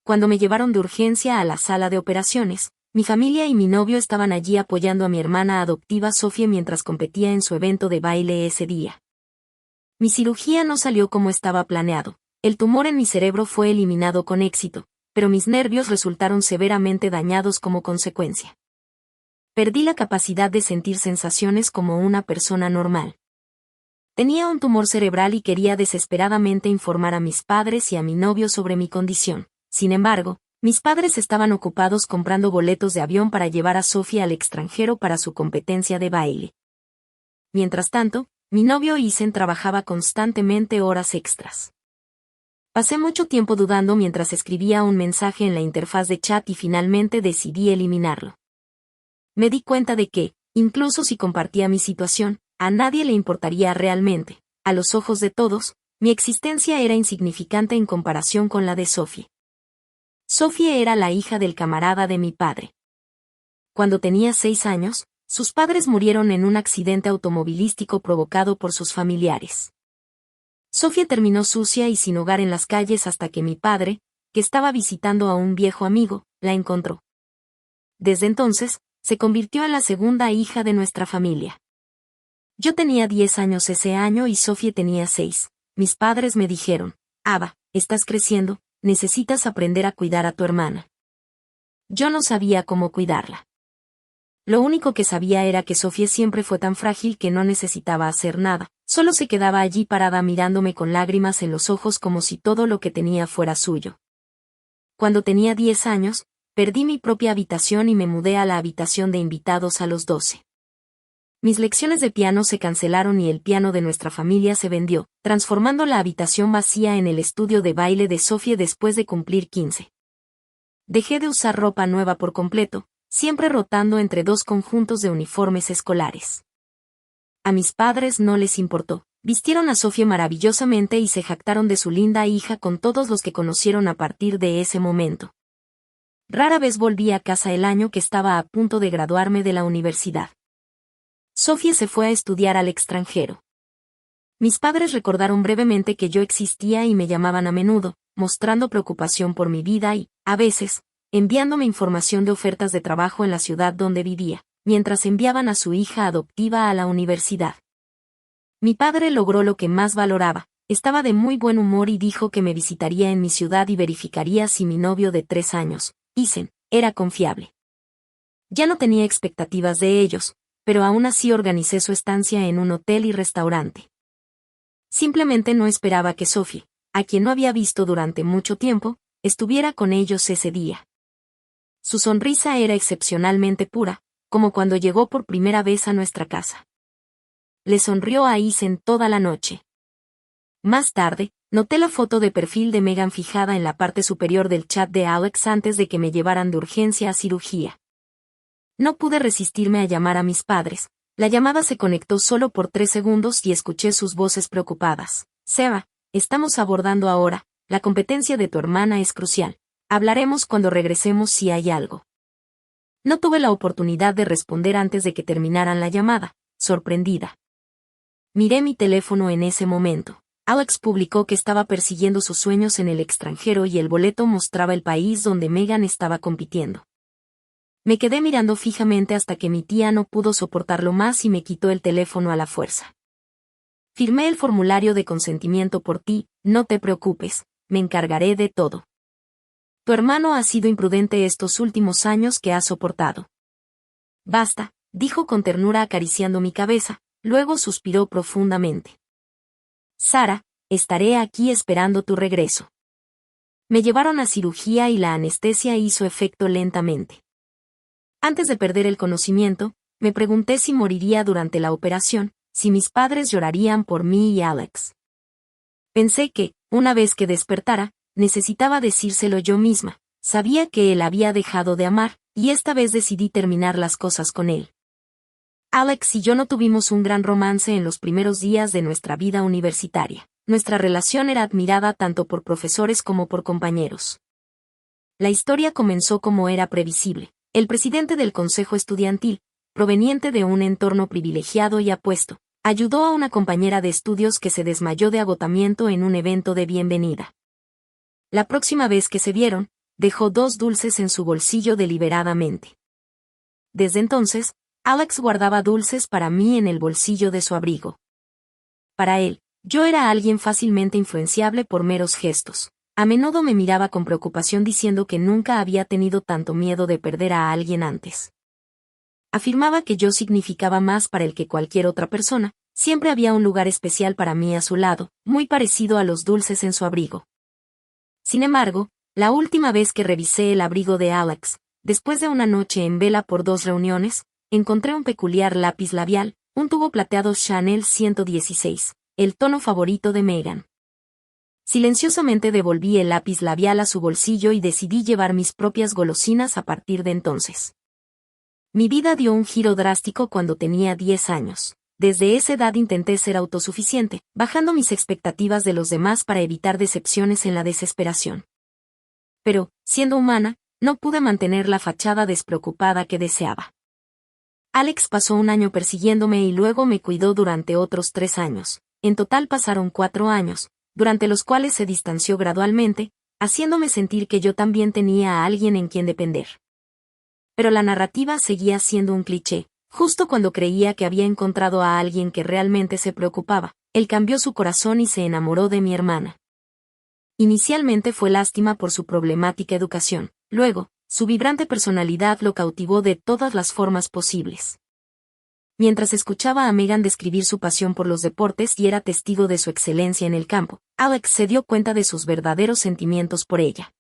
Cuando me llevaron de urgencia a la sala de operaciones, mi familia y mi novio estaban allí apoyando a mi hermana adoptiva Sofía mientras competía en su evento de baile ese día. Mi cirugía no salió como estaba planeado. El tumor en mi cerebro fue eliminado con éxito, pero mis nervios resultaron severamente dañados como consecuencia. Perdí la capacidad de sentir sensaciones como una persona normal. Tenía un tumor cerebral y quería desesperadamente informar a mis padres y a mi novio sobre mi condición. Sin embargo, mis padres estaban ocupados comprando boletos de avión para llevar a Sofía al extranjero para su competencia de baile. Mientras tanto, mi novio Isen trabajaba constantemente horas extras. Pasé mucho tiempo dudando mientras escribía un mensaje en la interfaz de chat y finalmente decidí eliminarlo. Me di cuenta de que, incluso si compartía mi situación, a nadie le importaría realmente. A los ojos de todos, mi existencia era insignificante en comparación con la de Sofía. Sofía era la hija del camarada de mi padre. Cuando tenía 6 años, sus padres murieron en un accidente automovilístico provocado por sus familiares. Sofía terminó sucia y sin hogar en las calles hasta que mi padre, que estaba visitando a un viejo amigo, la encontró. Desde entonces, se convirtió en la segunda hija de nuestra familia. Yo tenía 10 años ese año y Sofía tenía 6. Mis padres me dijeron: Ava, estás creciendo, necesitas aprender a cuidar a tu hermana. Yo no sabía cómo cuidarla. Lo único que sabía era que Sofía siempre fue tan frágil que no necesitaba hacer nada, solo se quedaba allí parada mirándome con lágrimas en los ojos como si todo lo que tenía fuera suyo. Cuando tenía 10 años, perdí mi propia habitación y me mudé a la habitación de invitados a los 12. Mis lecciones de piano se cancelaron y el piano de nuestra familia se vendió, transformando la habitación vacía en el estudio de baile de Sofía después de cumplir 15. Dejé de usar ropa nueva por completo, siempre rotando entre 2 conjuntos de uniformes escolares. A mis padres no les importó, vistieron a Sofía maravillosamente y se jactaron de su linda hija con todos los que conocieron a partir de ese momento. Rara vez volví a casa el año que estaba a punto de graduarme de la universidad. Sofía se fue a estudiar al extranjero. Mis padres recordaron brevemente que yo existía y me llamaban a menudo, mostrando preocupación por mi vida y, a veces, enviándome información de ofertas de trabajo en la ciudad donde vivía, mientras enviaban a su hija adoptiva a la universidad. Mi padre logró lo que más valoraba, estaba de muy buen humor y dijo que me visitaría en mi ciudad y verificaría si mi novio de 3 años, Isen, era confiable. Ya no tenía expectativas de ellos, pero aún así organicé su estancia en un hotel y restaurante. Simplemente no esperaba que Sofía, a quien no había visto durante mucho tiempo, estuviera con ellos ese día. Su sonrisa era excepcionalmente pura, como cuando llegó por primera vez a nuestra casa. Le sonrió a Isen toda la noche. Más tarde, noté la foto de perfil de Megan fijada en la parte superior del chat de Alex antes de que me llevaran de urgencia a cirugía. No pude resistirme a llamar a mis padres. La llamada se conectó solo por 3 segundos y escuché sus voces preocupadas. Seba, estamos abordando ahora, la competencia de tu hermana es crucial. Hablaremos cuando regresemos si hay algo. No tuve la oportunidad de responder antes de que terminaran la llamada, sorprendida. Miré mi teléfono en ese momento. Alex publicó que estaba persiguiendo sus sueños en el extranjero y el boleto mostraba el país donde Megan estaba compitiendo. Me quedé mirando fijamente hasta que mi tía no pudo soportarlo más y me quitó el teléfono a la fuerza. Firmé el formulario de consentimiento por ti, no te preocupes, me encargaré de todo. Tu hermano ha sido imprudente estos últimos años que has soportado. Basta, dijo con ternura acariciando mi cabeza, luego suspiró profundamente. Sara, estaré aquí esperando tu regreso. Me llevaron a cirugía y la anestesia hizo efecto lentamente. Antes de perder el conocimiento, me pregunté si moriría durante la operación, si mis padres llorarían por mí y Alex. Pensé que, una vez que despertara, necesitaba decírselo yo misma. Sabía que él había dejado de amar, y esta vez decidí terminar las cosas con él. Alex y yo no tuvimos un gran romance en los primeros días de nuestra vida universitaria. Nuestra relación era admirada tanto por profesores como por compañeros. La historia comenzó como era previsible. El presidente del consejo estudiantil, proveniente de un entorno privilegiado y apuesto, ayudó a una compañera de estudios que se desmayó de agotamiento en un evento de bienvenida. La próxima vez que se vieron, dejó 2 dulces en su bolsillo deliberadamente. Desde entonces, Alex guardaba dulces para mí en el bolsillo de su abrigo. Para él, yo era alguien fácilmente influenciable por meros gestos. A menudo me miraba con preocupación diciendo que nunca había tenido tanto miedo de perder a alguien antes. Afirmaba que yo significaba más para él que cualquier otra persona, siempre había un lugar especial para mí a su lado, muy parecido a los dulces en su abrigo. Sin embargo, la última vez que revisé el abrigo de Alex, después de una noche en vela por 2 reuniones, encontré un peculiar lápiz labial, un tubo plateado Chanel 116, el tono favorito de Megan. Silenciosamente devolví el lápiz labial a su bolsillo y decidí llevar mis propias golosinas a partir de entonces. Mi vida dio un giro drástico cuando tenía 10 años. Desde esa edad intenté ser autosuficiente, bajando mis expectativas de los demás para evitar decepciones en la desesperación. Pero, siendo humana, no pude mantener la fachada despreocupada que deseaba. Alex pasó un año persiguiéndome y luego me cuidó durante otros 3 años. En total pasaron 4 años, durante los cuales se distanció gradualmente, haciéndome sentir que yo también tenía a alguien en quien depender. Pero la narrativa seguía siendo un cliché. Justo cuando creía que había encontrado a alguien que realmente se preocupaba, él cambió su corazón y se enamoró de mi hermana. Inicialmente fue lástima por su problemática educación, luego, su vibrante personalidad lo cautivó de todas las formas posibles. Mientras escuchaba a Megan describir su pasión por los deportes y era testigo de su excelencia en el campo, Alex se dio cuenta de sus verdaderos sentimientos por ella.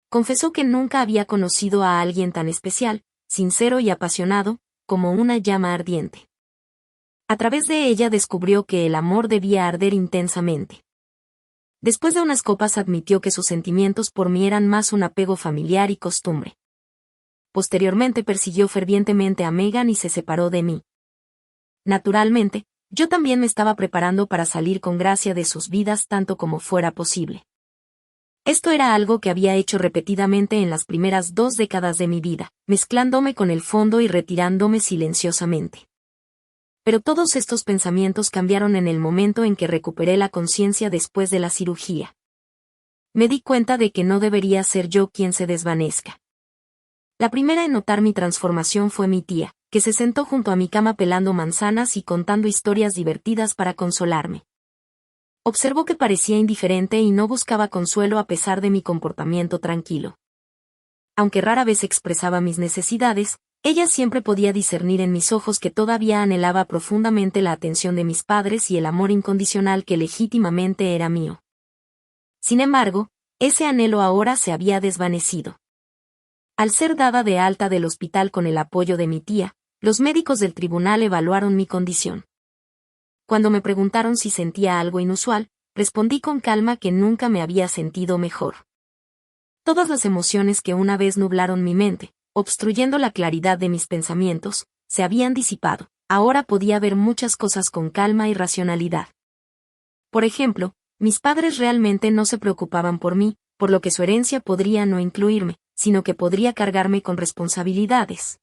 Confesó que nunca había conocido a alguien tan especial, sincero y apasionado, como una llama ardiente. A través de ella descubrió que el amor debía arder intensamente. Después de unas copas admitió que sus sentimientos por mí eran más un apego familiar y costumbre. Posteriormente persiguió fervientemente a Megan y se separó de mí. Naturalmente, yo también me estaba preparando para salir con gracia de sus vidas tanto como fuera posible. Esto era algo que había hecho repetidamente en las primeras 2 décadas de mi vida, mezclándome con el fondo y retirándome silenciosamente. Pero todos estos pensamientos cambiaron en el momento en que recuperé la conciencia después de la cirugía. Me di cuenta de que no debería ser yo quien se desvanezca. La primera en notar mi transformación fue mi tía, que se sentó junto a mi cama pelando manzanas y contando historias divertidas para consolarme. Observó que parecía indiferente y no buscaba consuelo a pesar de mi comportamiento tranquilo. Aunque rara vez expresaba mis necesidades, ella siempre podía discernir en mis ojos que todavía anhelaba profundamente la atención de mis padres y el amor incondicional que legítimamente era mío. Sin embargo, ese anhelo ahora se había desvanecido. Al ser dada de alta del hospital con el apoyo de mi tía, los médicos del tribunal evaluaron mi condición. Cuando me preguntaron si sentía algo inusual, respondí con calma que nunca me había sentido mejor. Todas las emociones que una vez nublaron mi mente, obstruyendo la claridad de mis pensamientos, se habían disipado. Ahora podía ver muchas cosas con calma y racionalidad. Por ejemplo, mis padres realmente no se preocupaban por mí, por lo que su herencia podría no incluirme, sino que podría cargarme con responsabilidades.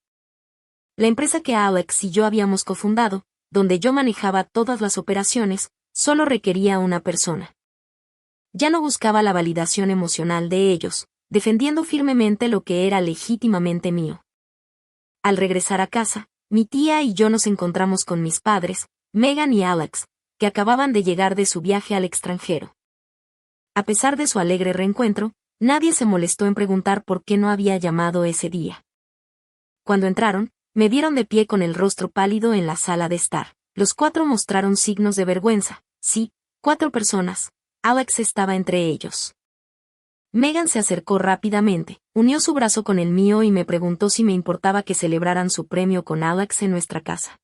La empresa que Alex y yo habíamos cofundado, donde yo manejaba todas las operaciones, solo requería una persona. Ya no buscaba la validación emocional de ellos, defendiendo firmemente lo que era legítimamente mío. Al regresar a casa, mi tía y yo nos encontramos con mis padres, Megan y Alex, que acababan de llegar de su viaje al extranjero. A pesar de su alegre reencuentro, nadie se molestó en preguntar por qué no había llamado ese día. Cuando entraron, me vieron de pie con el rostro pálido en la sala de estar. Los 4 mostraron signos de vergüenza. Sí, 4 personas. Alex estaba entre ellos. Megan se acercó rápidamente, unió su brazo con el mío y me preguntó si me importaba que celebraran su premio con Alex en nuestra casa.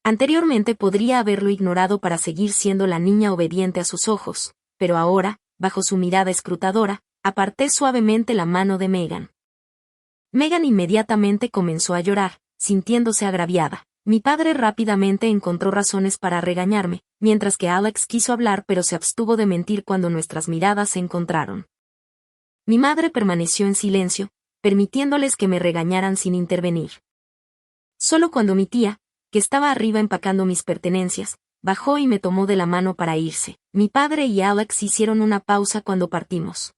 Anteriormente podría haberlo ignorado para seguir siendo la niña obediente a sus ojos, pero ahora, bajo su mirada escrutadora, aparté suavemente la mano de Megan. Megan inmediatamente comenzó a llorar, sintiéndose agraviada. Mi padre rápidamente encontró razones para regañarme, mientras que Alex quiso hablar pero se abstuvo de mentir cuando nuestras miradas se encontraron. Mi madre permaneció en silencio, permitiéndoles que me regañaran sin intervenir. Solo cuando mi tía, que estaba arriba empacando mis pertenencias, bajó y me tomó de la mano para irse, mi padre y Alex hicieron una pausa cuando partimos.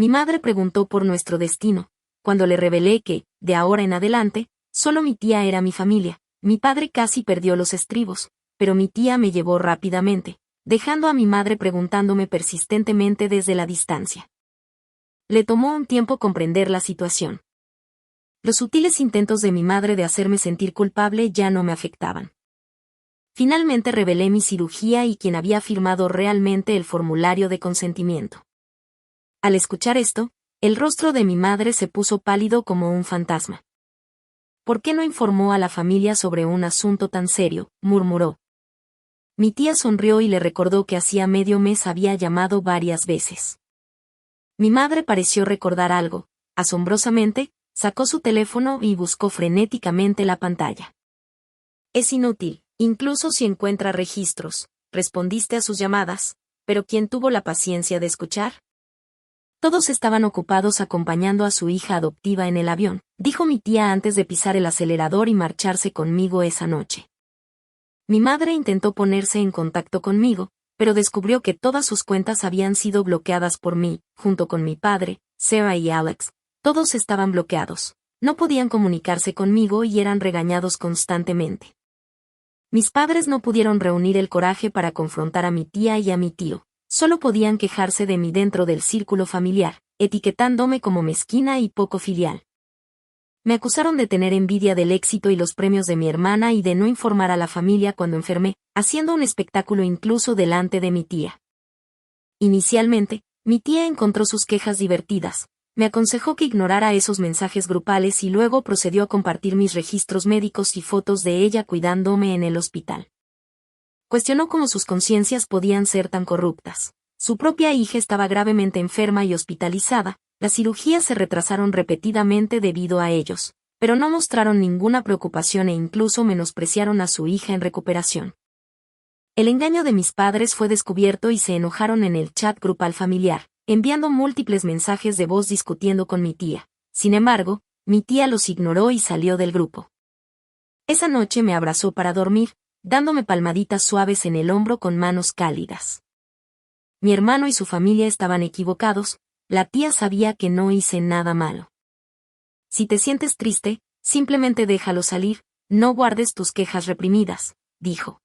Mi madre preguntó por nuestro destino, cuando le revelé que, de ahora en adelante, solo mi tía era mi familia. Mi padre casi perdió los estribos, pero mi tía me llevó rápidamente, dejando a mi madre preguntándome persistentemente desde la distancia. Le tomó un tiempo comprender la situación. Los sutiles intentos de mi madre de hacerme sentir culpable ya no me afectaban. Finalmente revelé mi cirugía y quién había firmado realmente el formulario de consentimiento. Al escuchar esto, el rostro de mi madre se puso pálido como un fantasma. ¿Por qué no informó a la familia sobre un asunto tan serio?, murmuró. Mi tía sonrió y le recordó que hacía medio mes había llamado varias veces. Mi madre pareció recordar algo. Asombrosamente, sacó su teléfono y buscó frenéticamente la pantalla. Es inútil, incluso si encuentra registros. Respondiste a sus llamadas, pero ¿quién tuvo la paciencia de escuchar? Todos estaban ocupados acompañando a su hija adoptiva en el avión, dijo mi tía antes de pisar el acelerador y marcharse conmigo esa noche. Mi madre intentó ponerse en contacto conmigo, pero descubrió que todas sus cuentas habían sido bloqueadas por mí, junto con mi padre, Sarah y Alex. Todos estaban bloqueados, no podían comunicarse conmigo y eran regañados constantemente. Mis padres no pudieron reunir el coraje para confrontar a mi tía y a mi tío. Solo podían quejarse de mí dentro del círculo familiar, etiquetándome como mezquina y poco filial. Me acusaron de tener envidia del éxito y los premios de mi hermana y de no informar a la familia cuando enfermé, haciendo un espectáculo incluso delante de mi tía. Inicialmente, mi tía encontró sus quejas divertidas, me aconsejó que ignorara esos mensajes grupales y luego procedió a compartir mis registros médicos y fotos de ella cuidándome en el hospital. Cuestionó cómo sus conciencias podían ser tan corruptas. Su propia hija estaba gravemente enferma y hospitalizada, las cirugías se retrasaron repetidamente debido a ellos, pero no mostraron ninguna preocupación e incluso menospreciaron a su hija en recuperación. El engaño de mis padres fue descubierto y se enojaron en el chat grupal familiar, enviando múltiples mensajes de voz discutiendo con mi tía. Sin embargo, mi tía los ignoró y salió del grupo. Esa noche me abrazó para dormir, dándome palmaditas suaves en el hombro con manos cálidas. Mi hermano y su familia estaban equivocados, la tía sabía que no hice nada malo. Si te sientes triste, simplemente déjalo salir, no guardes tus quejas reprimidas, dijo.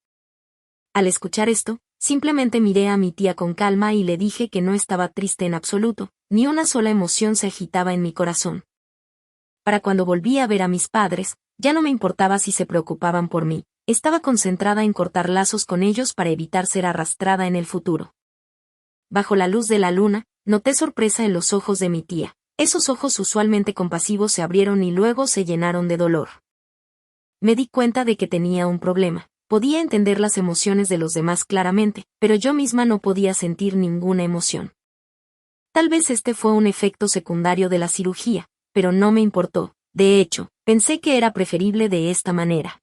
Al escuchar esto, simplemente miré a mi tía con calma y le dije que no estaba triste en absoluto, ni una sola emoción se agitaba en mi corazón. Para cuando volví a ver a mis padres, ya no me importaba si se preocupaban por mí. Estaba concentrada en cortar lazos con ellos para evitar ser arrastrada en el futuro. Bajo la luz de la luna, noté sorpresa en los ojos de mi tía. Esos ojos usualmente compasivos se abrieron y luego se llenaron de dolor. Me di cuenta de que tenía un problema. Podía entender las emociones de los demás claramente, pero yo misma no podía sentir ninguna emoción. Tal vez este fue un efecto secundario de la cirugía, pero no me importó. De hecho, pensé que era preferible de esta manera.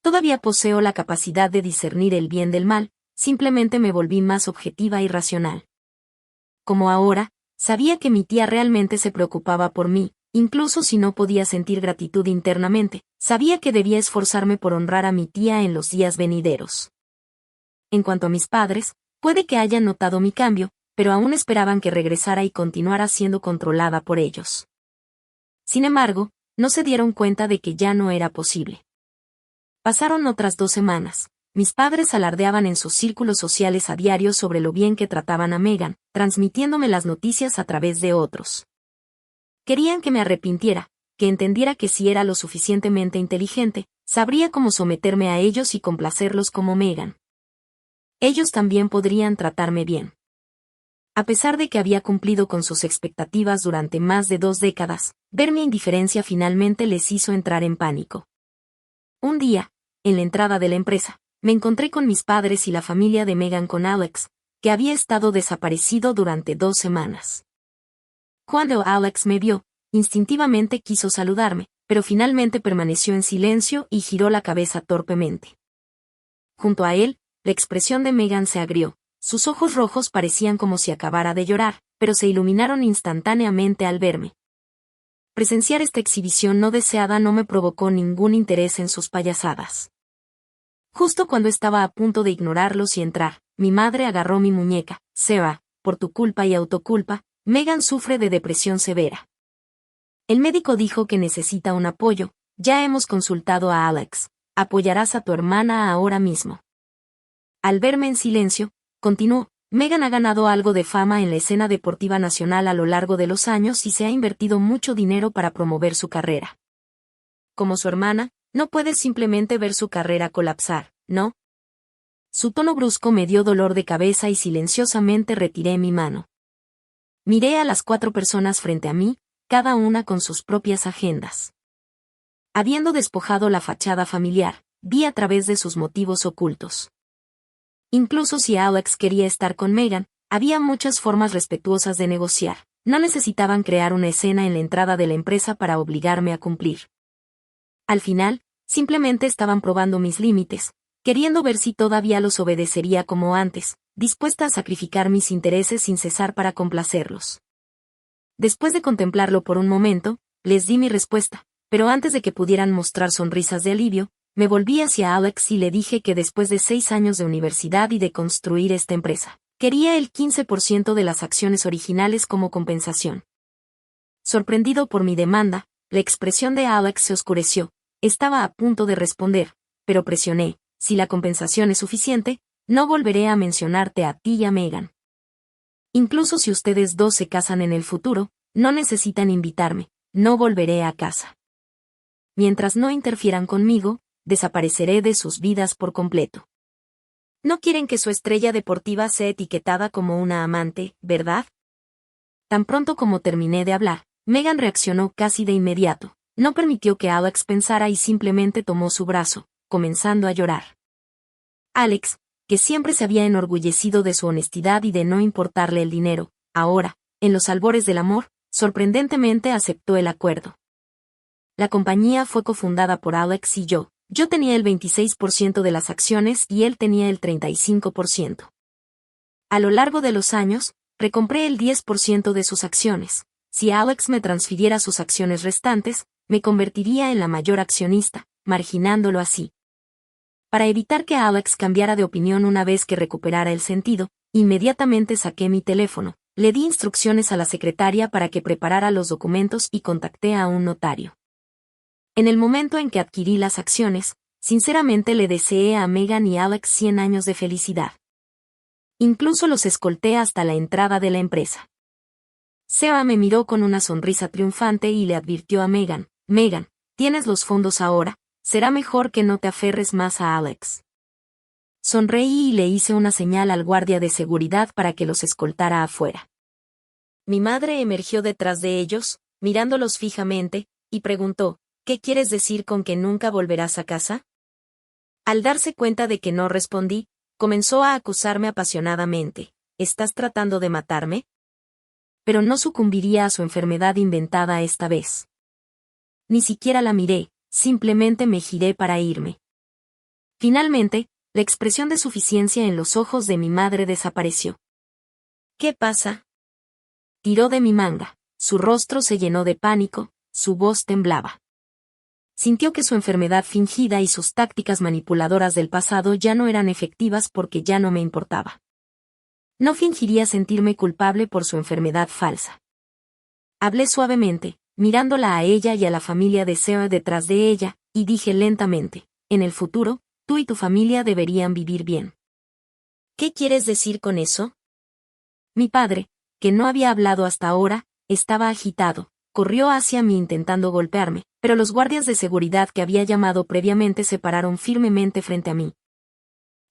Todavía poseo la capacidad de discernir el bien del mal, simplemente me volví más objetiva y racional. Como ahora, sabía que mi tía realmente se preocupaba por mí, incluso si no podía sentir gratitud internamente, sabía que debía esforzarme por honrar a mi tía en los días venideros. En cuanto a mis padres, puede que hayan notado mi cambio, pero aún esperaban que regresara y continuara siendo controlada por ellos. Sin embargo, no se dieron cuenta de que ya no era posible. Pasaron otras 2 semanas. Mis padres alardeaban en sus círculos sociales a diario sobre lo bien que trataban a Megan, transmitiéndome las noticias a través de otros. Querían que me arrepintiera, que entendiera que si era lo suficientemente inteligente, sabría cómo someterme a ellos y complacerlos como Megan. Ellos también podrían tratarme bien. A pesar de que había cumplido con sus expectativas durante más de 2 décadas, ver mi indiferencia finalmente les hizo entrar en pánico. Un día, en la entrada de la empresa, me encontré con mis padres y la familia de Megan con Alex, que había estado desaparecido durante 2 semanas. Cuando Alex me vio, instintivamente quiso saludarme, pero finalmente permaneció en silencio y giró la cabeza torpemente. Junto a él, la expresión de Megan se agrió, sus ojos rojos parecían como si acabara de llorar, pero se iluminaron instantáneamente al verme. Presenciar esta exhibición no deseada no me provocó ningún interés en sus payasadas. Justo cuando estaba a punto de ignorarlos y entrar, mi madre agarró mi muñeca. Sarah, por tu culpa y autoculpa, Megan sufre de depresión severa. El médico dijo que necesita un apoyo. Ya hemos consultado a Alex. Apoyarás a tu hermana ahora mismo. Al verme en silencio, continuó, Megan ha ganado algo de fama en la escena deportiva nacional a lo largo de los años y se ha invertido mucho dinero para promover su carrera. Como su hermana, no puedes simplemente ver su carrera colapsar, ¿no? Su tono brusco me dio dolor de cabeza y silenciosamente retiré mi mano. Miré a las 4 personas frente a mí, cada una con sus propias agendas. Habiendo despojado la fachada familiar, vi a través de sus motivos ocultos. Incluso si Alex quería estar con Megan, había muchas formas respetuosas de negociar. No necesitaban crear una escena en la entrada de la empresa para obligarme a cumplir. Al final, simplemente estaban probando mis límites, queriendo ver si todavía los obedecería como antes, dispuesta a sacrificar mis intereses sin cesar para complacerlos. Después de contemplarlo por un momento, les di mi respuesta, pero antes de que pudieran mostrar sonrisas de alivio, me volví hacia Alex y le dije que después de 6 años de universidad y de construir esta empresa, quería el 15% de las acciones originales como compensación. Sorprendido por mi demanda, la expresión de Alex se oscureció. Estaba a punto de responder, pero presioné, si la compensación es suficiente, no volveré a mencionarte a ti y a Megan. Incluso si ustedes dos se casan en el futuro, no necesitan invitarme, no volveré a casa. Mientras no interfieran conmigo, desapareceré de sus vidas por completo. No quieren que su estrella deportiva sea etiquetada como una amante, ¿verdad? Tan pronto como terminé de hablar, Megan reaccionó casi de inmediato. No permitió que Alex pensara y simplemente tomó su brazo, comenzando a llorar. Alex, que siempre se había enorgullecido de su honestidad y de no importarle el dinero, ahora, en los albores del amor, sorprendentemente aceptó el acuerdo. La compañía fue cofundada por Alex y yo. Yo tenía el 26% de las acciones y él tenía el 35%. A lo largo de los años, recompré el 10% de sus acciones. Si Alex me transfiriera sus acciones restantes, me convertiría en la mayor accionista, marginándolo así. Para evitar que Alex cambiara de opinión una vez que recuperara el sentido, inmediatamente saqué mi teléfono, le di instrucciones a la secretaria para que preparara los documentos y contacté a un notario. En el momento en que adquirí las acciones, sinceramente le deseé a Megan y Alex 100 años de felicidad. Incluso los escolté hasta la entrada de la empresa. Seba me miró con una sonrisa triunfante y le advirtió a Megan, Megan, tienes los fondos ahora, será mejor que no te aferres más a Alex. Sonreí y le hice una señal al guardia de seguridad para que los escoltara afuera. Mi madre emergió detrás de ellos, mirándolos fijamente, y preguntó, ¿qué quieres decir con que nunca volverás a casa? Al darse cuenta de que no respondí, comenzó a acusarme apasionadamente, ¿estás tratando de matarme? Pero no sucumbiría a su enfermedad inventada esta vez. Ni siquiera la miré, simplemente me giré para irme. Finalmente, la expresión de suficiencia en los ojos de mi madre desapareció. ¿Qué pasa? Tiró de mi manga, su rostro se llenó de pánico, su voz temblaba. Sintió que su enfermedad fingida y sus tácticas manipuladoras del pasado ya no eran efectivas porque ya no me importaba. No fingiría sentirme culpable por su enfermedad falsa. Hablé suavemente, mirándola a ella y a la familia de Seba detrás de ella, y dije lentamente, en el futuro, tú y tu familia deberían vivir bien. ¿Qué quieres decir con eso? Mi padre, que no había hablado hasta ahora, estaba agitado, corrió hacia mí intentando golpearme, pero los guardias de seguridad que había llamado previamente se pararon firmemente frente a mí.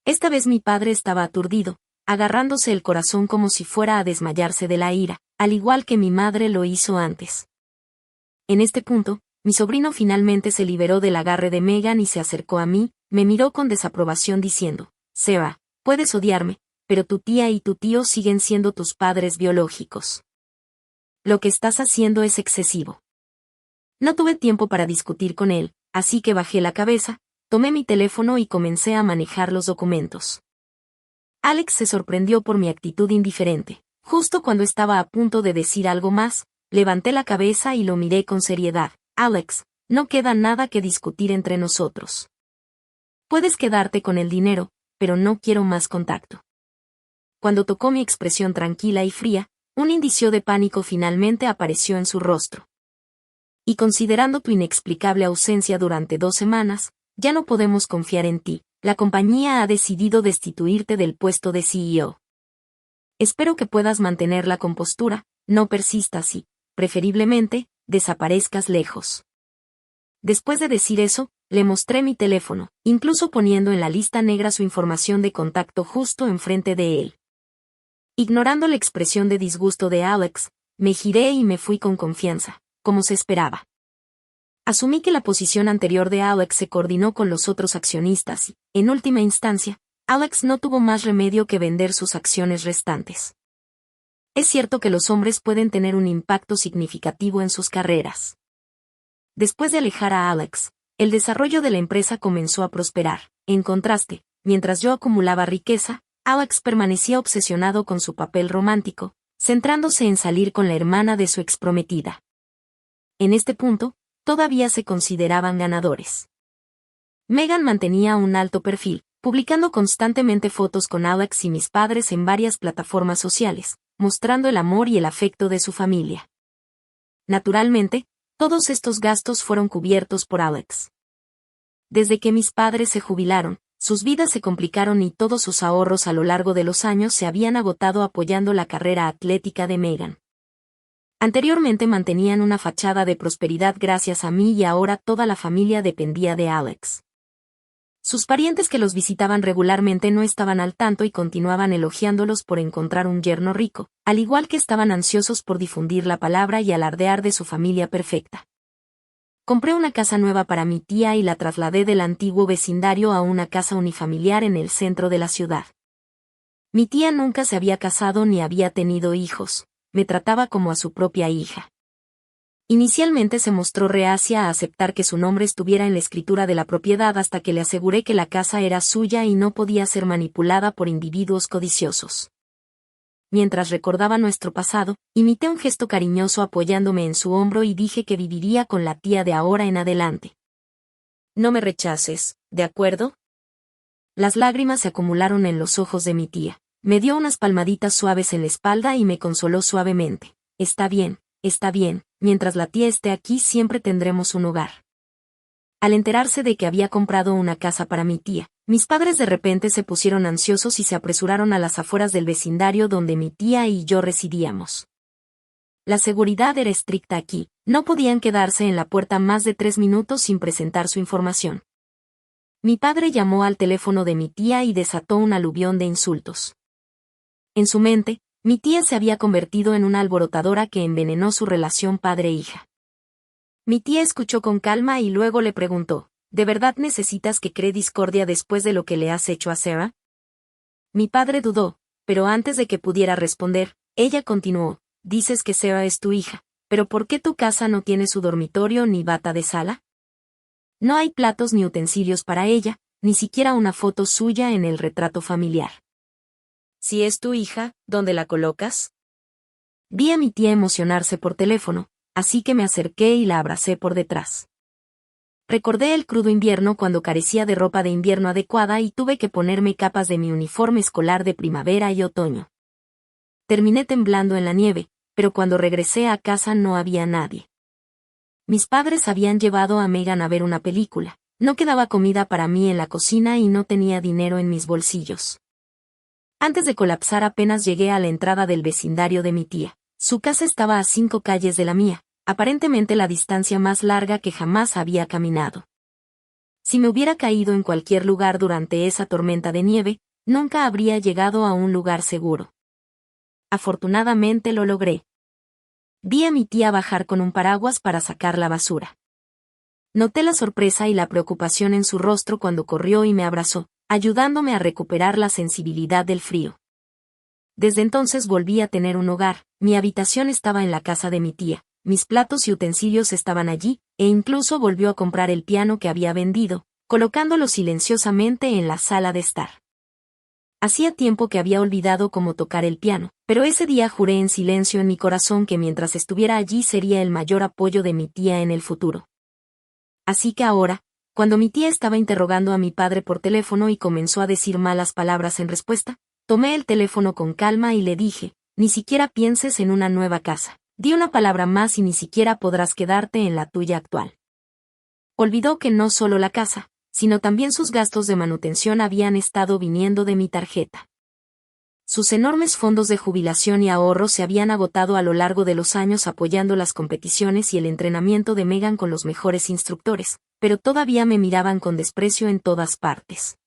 Esta vez mi padre estaba aturdido, agarrándose el corazón como si fuera a desmayarse de la ira, al igual que mi madre lo hizo antes. En este punto, mi sobrino finalmente se liberó del agarre de Megan y se acercó a mí, me miró con desaprobación diciendo, Seba, puedes odiarme, pero tu tía y tu tío siguen siendo tus padres biológicos. Lo que estás haciendo es excesivo. No tuve tiempo para discutir con él, así que bajé la cabeza, tomé mi teléfono y comencé a manejar los documentos. Alex se sorprendió por mi actitud indiferente. Justo cuando estaba a punto de decir algo más, levanté la cabeza y lo miré con seriedad. Alex, no queda nada que discutir entre nosotros. Puedes quedarte con el dinero, pero no quiero más contacto. Cuando tocó mi expresión tranquila y fría, Un indicio de pánico finalmente apareció en su rostro. Y considerando tu inexplicable ausencia durante 2 semanas, ya no podemos confiar en ti. La compañía ha decidido destituirte del puesto de CEO. Espero que puedas mantener la compostura, no persistas y, preferiblemente, desaparezcas lejos. Después de decir eso, le mostré mi teléfono, incluso poniendo en la lista negra su información de contacto justo enfrente de él. Ignorando la expresión de disgusto de Alex, me giré y me fui con confianza, como se esperaba. Asumí que la posición anterior de Alex se coordinó con los otros accionistas y, en última instancia, Alex no tuvo más remedio que vender sus acciones restantes. Es cierto que los hombres pueden tener un impacto significativo en sus carreras. Después de alejar a Alex, el desarrollo de la empresa comenzó a prosperar. En contraste, mientras yo acumulaba riqueza, Alex permanecía obsesionado con su papel romántico, centrándose en salir con la hermana de su exprometida. En este punto, todavía se consideraban ganadores. Megan mantenía un alto perfil, publicando constantemente fotos con Alex y mis padres en varias plataformas sociales, mostrando el amor y el afecto de su familia. Naturalmente, todos estos gastos fueron cubiertos por Alex. Desde que mis padres se jubilaron, sus vidas se complicaron y todos sus ahorros a lo largo de los años se habían agotado apoyando la carrera atlética de Megan. Anteriormente mantenían una fachada de prosperidad gracias a mí y ahora toda la familia dependía de Alex. Sus parientes que los visitaban regularmente no estaban al tanto y continuaban elogiándolos por encontrar un yerno rico, al igual que estaban ansiosos por difundir la palabra y alardear de su familia perfecta. Compré una casa nueva para mi tía y la trasladé del antiguo vecindario a una casa unifamiliar en el centro de la ciudad. Mi tía nunca se había casado ni había tenido hijos, me trataba como a su propia hija. Inicialmente se mostró reacia a aceptar que su nombre estuviera en la escritura de la propiedad hasta que le aseguré que la casa era suya y no podía ser manipulada por individuos codiciosos. Mientras recordaba nuestro pasado, imité un gesto cariñoso apoyándome en su hombro y dije que viviría con la tía de ahora en adelante. No me rechaces, ¿de acuerdo? Las lágrimas se acumularon en los ojos de mi tía. Me dio unas palmaditas suaves en la espalda y me consoló suavemente. Está bien, mientras la tía esté aquí siempre tendremos un hogar. Al enterarse de que había comprado una casa para mi tía, mis padres de repente se pusieron ansiosos y se apresuraron a las afueras del vecindario donde mi tía y yo residíamos. La seguridad era estricta aquí, no podían quedarse en la puerta más de 3 minutos sin presentar su información. Mi padre llamó al teléfono de mi tía y desató un aluvión de insultos. En su mente, mi tía se había convertido en una alborotadora que envenenó su relación padre-hija. Mi tía escuchó con calma y luego le preguntó, ¿de verdad necesitas que cree discordia después de lo que le has hecho a Sarah? Mi padre dudó, pero antes de que pudiera responder, ella continuó, dices que Sarah es tu hija, pero ¿por qué tu casa no tiene su dormitorio ni bata de sala? No hay platos ni utensilios para ella, ni siquiera una foto suya en el retrato familiar. Si es tu hija, ¿dónde la colocas? Vi a mi tía emocionarse por teléfono, así que me acerqué y la abracé por detrás. Recordé el crudo invierno cuando carecía de ropa de invierno adecuada y tuve que ponerme capas de mi uniforme escolar de primavera y otoño. Terminé temblando en la nieve, pero cuando regresé a casa no había nadie. Mis padres habían llevado a Megan a ver una película, no quedaba comida para mí en la cocina y no tenía dinero en mis bolsillos. Antes de colapsar apenas llegué a la entrada del vecindario de mi tía. Su casa estaba a 5 calles de la mía, aparentemente la distancia más larga que jamás había caminado. Si me hubiera caído en cualquier lugar durante esa tormenta de nieve, nunca habría llegado a un lugar seguro. Afortunadamente lo logré. Vi a mi tía bajar con un paraguas para sacar la basura. Noté la sorpresa y la preocupación en su rostro cuando corrió y me abrazó, ayudándome a recuperar la sensibilidad del frío. Desde entonces volví a tener un hogar, mi habitación estaba en la casa de mi tía, mis platos y utensilios estaban allí, e incluso volvió a comprar el piano que había vendido, colocándolo silenciosamente en la sala de estar. Hacía tiempo que había olvidado cómo tocar el piano, pero ese día juré en silencio en mi corazón que mientras estuviera allí sería el mayor apoyo de mi tía en el futuro. Así que ahora, cuando mi tía estaba interrogando a mi padre por teléfono y comenzó a decir malas palabras en respuesta, tomé el teléfono con calma y le dije, ni siquiera pienses en una nueva casa. Di una palabra más y ni siquiera podrás quedarte en la tuya actual. Olvidó que no solo la casa, sino también sus gastos de manutención habían estado viniendo de mi tarjeta. Sus enormes fondos de jubilación y ahorros se habían agotado a lo largo de los años apoyando las competiciones y el entrenamiento de Megan con los mejores instructores, pero todavía me miraban con desprecio en todas partes.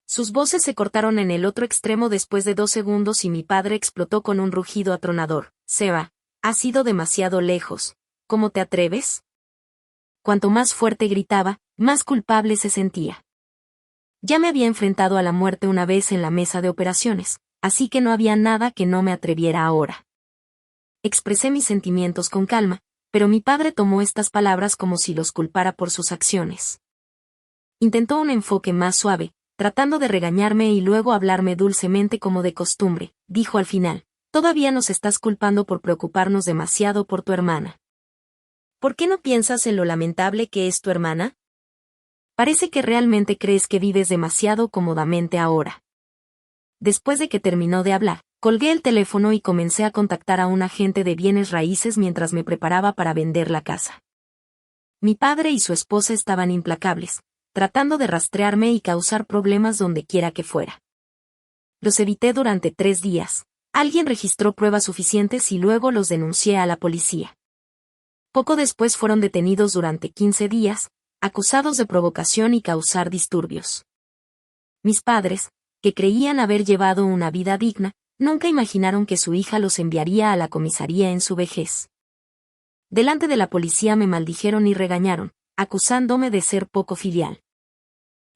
Sus voces se cortaron en el otro extremo después de 2 segundos y mi padre explotó con un rugido atronador. Seba, has ido demasiado lejos. ¿Cómo te atreves? Cuanto más fuerte gritaba, más culpable se sentía. Ya me había enfrentado a la muerte una vez en la mesa de operaciones, así que no había nada que no me atreviera ahora. Expresé mis sentimientos con calma, pero mi padre tomó estas palabras como si los culpara por sus acciones. Intentó un enfoque más suave, tratando de regañarme y luego hablarme dulcemente como de costumbre. Dijo al final, todavía nos estás culpando por preocuparnos demasiado por tu hermana. ¿Por qué no piensas en lo lamentable que es tu hermana? Parece que realmente crees que vives demasiado cómodamente ahora. Después de que terminó de hablar, colgué el teléfono y comencé a contactar a un agente de bienes raíces mientras me preparaba para vender la casa. Mi padre y su esposa estaban implacables, tratando de rastrearme y causar problemas donde quiera que fuera. Los evité durante 3 días. Alguien registró pruebas suficientes y luego los denuncié a la policía. Poco después fueron detenidos durante 15 días, acusados de provocación y causar disturbios. Mis padres, que creían haber llevado una vida digna, nunca imaginaron que su hija los enviaría a la comisaría en su vejez. Delante de la policía me maldijeron y regañaron, acusándome de ser poco filial.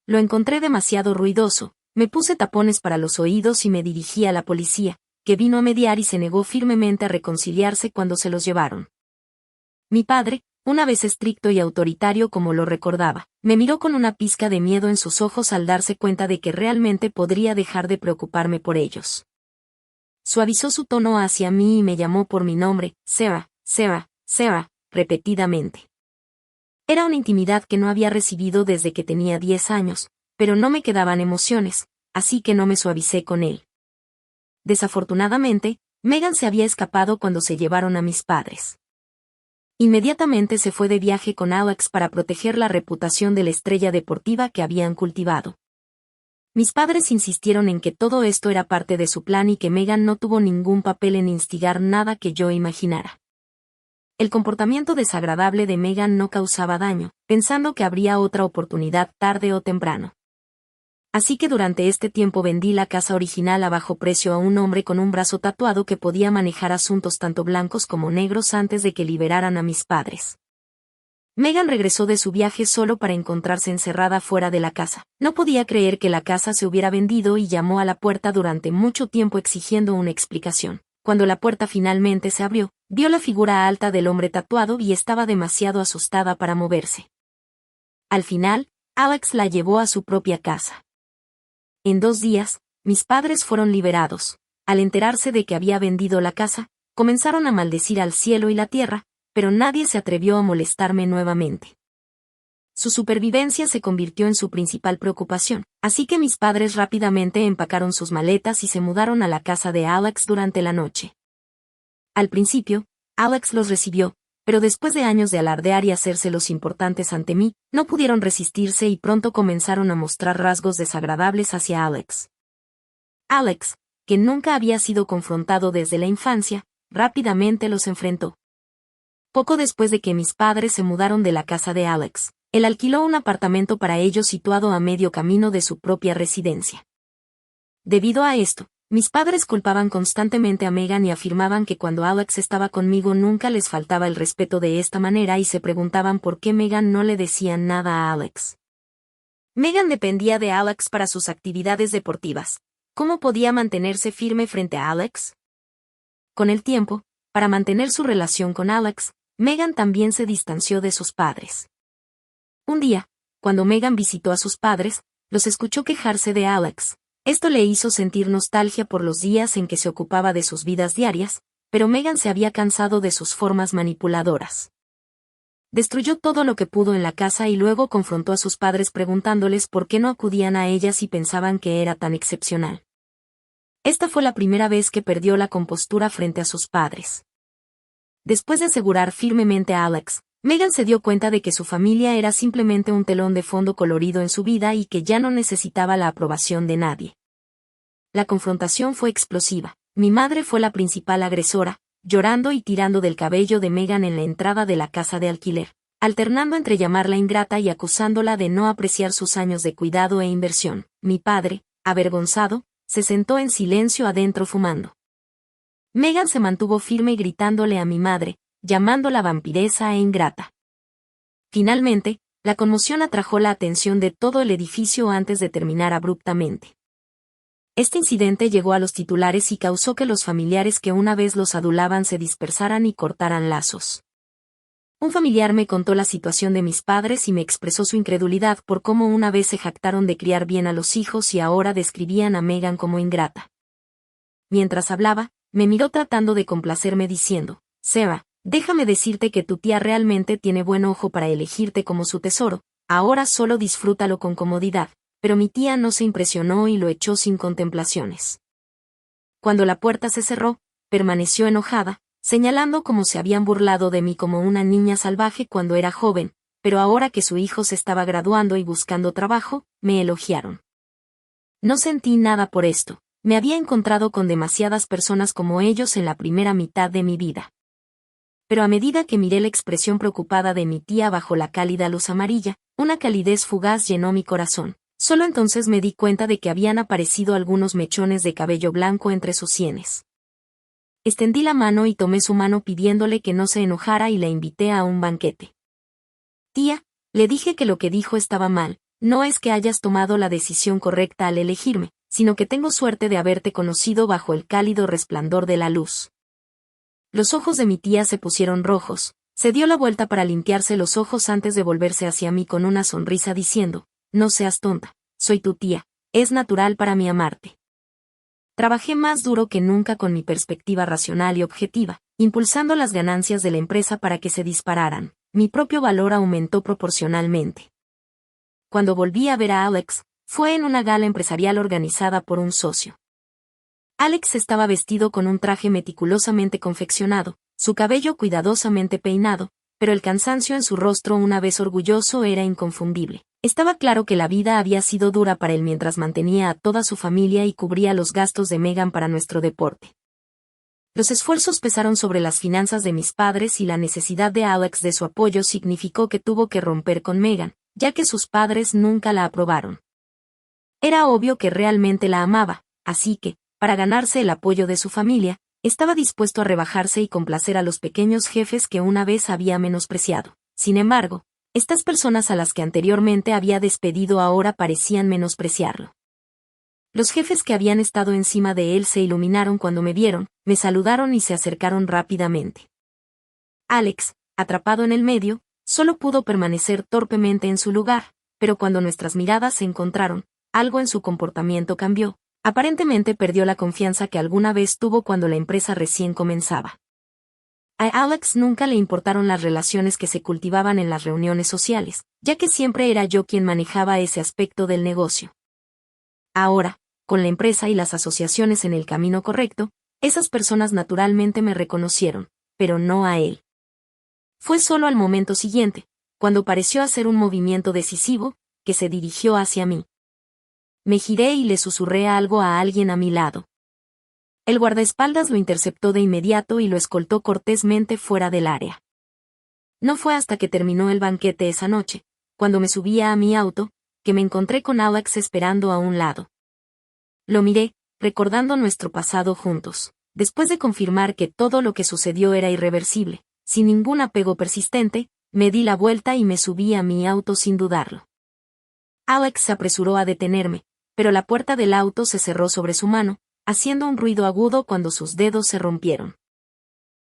Lo encontré demasiado ruidoso, me puse tapones para los oídos y me dirigí a la policía, que vino a mediar y se negó firmemente a reconciliarse cuando se los llevaron. Mi padre, una vez estricto y autoritario como lo recordaba, me miró con una pizca de miedo en sus ojos al darse cuenta de que realmente podría dejar de preocuparme por ellos. Suavizó su tono hacia mí y me llamó por mi nombre, Seba, Seba, Seba, repetidamente. Era una intimidad que no había recibido desde que tenía 10 años, pero no me quedaban emociones, así que no me suavicé con él. Desafortunadamente, Megan se había escapado cuando se llevaron a mis padres. Inmediatamente se fue de viaje con Alex para proteger la reputación de la estrella deportiva que habían cultivado. Mis padres insistieron en que todo esto era parte de su plan y que Megan no tuvo ningún papel en instigar nada que yo imaginara. El comportamiento desagradable de Megan no causaba daño, pensando que habría otra oportunidad tarde o temprano. Así que durante este tiempo vendí la casa original a bajo precio a un hombre con un brazo tatuado que podía manejar asuntos tanto blancos como negros antes de que liberaran a mis padres. Megan regresó de su viaje solo para encontrarse encerrada fuera de la casa. No podía creer que la casa se hubiera vendido y llamó a la puerta durante mucho tiempo exigiendo una explicación. Cuando la puerta finalmente se abrió, vio la figura alta del hombre tatuado y estaba demasiado asustada para moverse. Al final, Alex la llevó a su propia casa. En 2 días, mis padres fueron liberados. Al enterarse de que había vendido la casa, comenzaron a maldecir al cielo y la tierra, pero nadie se atrevió a molestarme nuevamente. Su supervivencia se convirtió en su principal preocupación, así que mis padres rápidamente empacaron sus maletas y se mudaron a la casa de Alex durante la noche. Al principio, Alex los recibió, pero después de años de alardear y hacerse los importantes ante mí, no pudieron resistirse y pronto comenzaron a mostrar rasgos desagradables hacia Alex. Alex, que nunca había sido confrontado desde la infancia, rápidamente los enfrentó. Poco después de que mis padres se mudaron de la casa de Alex, él alquiló un apartamento para ellos situado a medio camino de su propia residencia. Debido a esto, mis padres culpaban constantemente a Megan y afirmaban que cuando Alex estaba conmigo nunca les faltaba el respeto de esta manera y se preguntaban por qué Megan no le decía nada a Alex. Megan dependía de Alex para sus actividades deportivas. ¿Cómo podía mantenerse firme frente a Alex? Con el tiempo, para mantener su relación con Alex, Megan también se distanció de sus padres. Un día, cuando Megan visitó a sus padres, los escuchó quejarse de Alex. Esto le hizo sentir nostalgia por los días en que se ocupaba de sus vidas diarias, pero Megan se había cansado de sus formas manipuladoras. Destruyó todo lo que pudo en la casa y luego confrontó a sus padres preguntándoles por qué no acudían a ella si pensaban que era tan excepcional. Esta fue la primera vez que perdió la compostura frente a sus padres. Después de asegurar firmemente a Alex, Megan se dio cuenta de que su familia era simplemente un telón de fondo colorido en su vida y que ya no necesitaba la aprobación de nadie. La confrontación fue explosiva. Mi madre fue la principal agresora, llorando y tirando del cabello de Megan en la entrada de la casa de alquiler, alternando entre llamarla ingrata y acusándola de no apreciar sus años de cuidado e inversión. Mi padre, avergonzado, se sentó en silencio adentro fumando. Megan se mantuvo firme gritándole a mi madre, llamándola vampiresa e ingrata. Finalmente, la conmoción atrajo la atención de todo el edificio antes de terminar abruptamente. Este incidente llegó a los titulares y causó que los familiares que una vez los adulaban se dispersaran y cortaran lazos. Un familiar me contó la situación de mis padres y me expresó su incredulidad por cómo una vez se jactaron de criar bien a los hijos y ahora describían a Megan como ingrata. Mientras hablaba, me miró tratando de complacerme diciendo, Sarah, déjame decirte que tu tía realmente tiene buen ojo para elegirte como su tesoro, ahora solo disfrútalo con comodidad. Pero mi tía no se impresionó y lo echó sin contemplaciones. Cuando la puerta se cerró, permaneció enojada, señalando cómo se habían burlado de mí como una niña salvaje cuando era joven, pero ahora que su hijo se estaba graduando y buscando trabajo, me elogiaron. No sentí nada por esto, me había encontrado con demasiadas personas como ellos en la primera mitad de mi vida. Pero a medida que miré la expresión preocupada de mi tía bajo la cálida luz amarilla, una calidez fugaz llenó mi corazón. Solo entonces me di cuenta de que habían aparecido algunos mechones de cabello blanco entre sus sienes. Extendí la mano y tomé su mano pidiéndole que no se enojara y la invité a un banquete. Tía, le dije que lo que dijo estaba mal, no es que hayas tomado la decisión correcta al elegirme, sino que tengo suerte de haberte conocido bajo el cálido resplandor de la luz. Los ojos de mi tía se pusieron rojos, se dio la vuelta para limpiarse los ojos antes de volverse hacia mí con una sonrisa diciendo, no seas tonta, soy tu tía, es natural para mí amarte. Trabajé más duro que nunca con mi perspectiva racional y objetiva, impulsando las ganancias de la empresa para que se dispararan, mi propio valor aumentó proporcionalmente. Cuando volví a ver a Alex, fue en una gala empresarial organizada por un socio. Alex estaba vestido con un traje meticulosamente confeccionado, su cabello cuidadosamente peinado, pero el cansancio en su rostro una vez orgulloso era inconfundible. Estaba claro que la vida había sido dura para él mientras mantenía a toda su familia y cubría los gastos de Megan para nuestro deporte. Los esfuerzos pesaron sobre las finanzas de mis padres y la necesidad de Alex de su apoyo significó que tuvo que romper con Megan, ya que sus padres nunca la aprobaron. Era obvio que realmente la amaba, así que, para ganarse el apoyo de su familia, estaba dispuesto a rebajarse y complacer a los pequeños jefes que una vez había menospreciado. Sin embargo, estas personas a las que anteriormente había despedido ahora parecían menospreciarlo. Los jefes que habían estado encima de él se iluminaron cuando me vieron, me saludaron y se acercaron rápidamente. Alex, atrapado en el medio, solo pudo permanecer torpemente en su lugar, pero cuando nuestras miradas se encontraron, algo en su comportamiento cambió. Aparentemente perdió la confianza que alguna vez tuvo cuando la empresa recién comenzaba. A Alex nunca le importaron las relaciones que se cultivaban en las reuniones sociales, ya que siempre era yo quien manejaba ese aspecto del negocio. Ahora, con la empresa y las asociaciones en el camino correcto, esas personas naturalmente me reconocieron, pero no a él. Fue solo al momento siguiente, cuando pareció hacer un movimiento decisivo, que se dirigió hacia mí. Me giré y le susurré algo a alguien a mi lado. El guardaespaldas lo interceptó de inmediato y lo escoltó cortésmente fuera del área. No fue hasta que terminó el banquete esa noche, cuando me subía a mi auto, que me encontré con Alex esperando a un lado. Lo miré, recordando nuestro pasado juntos. Después de confirmar que todo lo que sucedió era irreversible, sin ningún apego persistente, me di la vuelta y me subí a mi auto sin dudarlo. Alex se apresuró a detenerme, pero la puerta del auto se cerró sobre su mano, haciendo un ruido agudo cuando sus dedos se rompieron.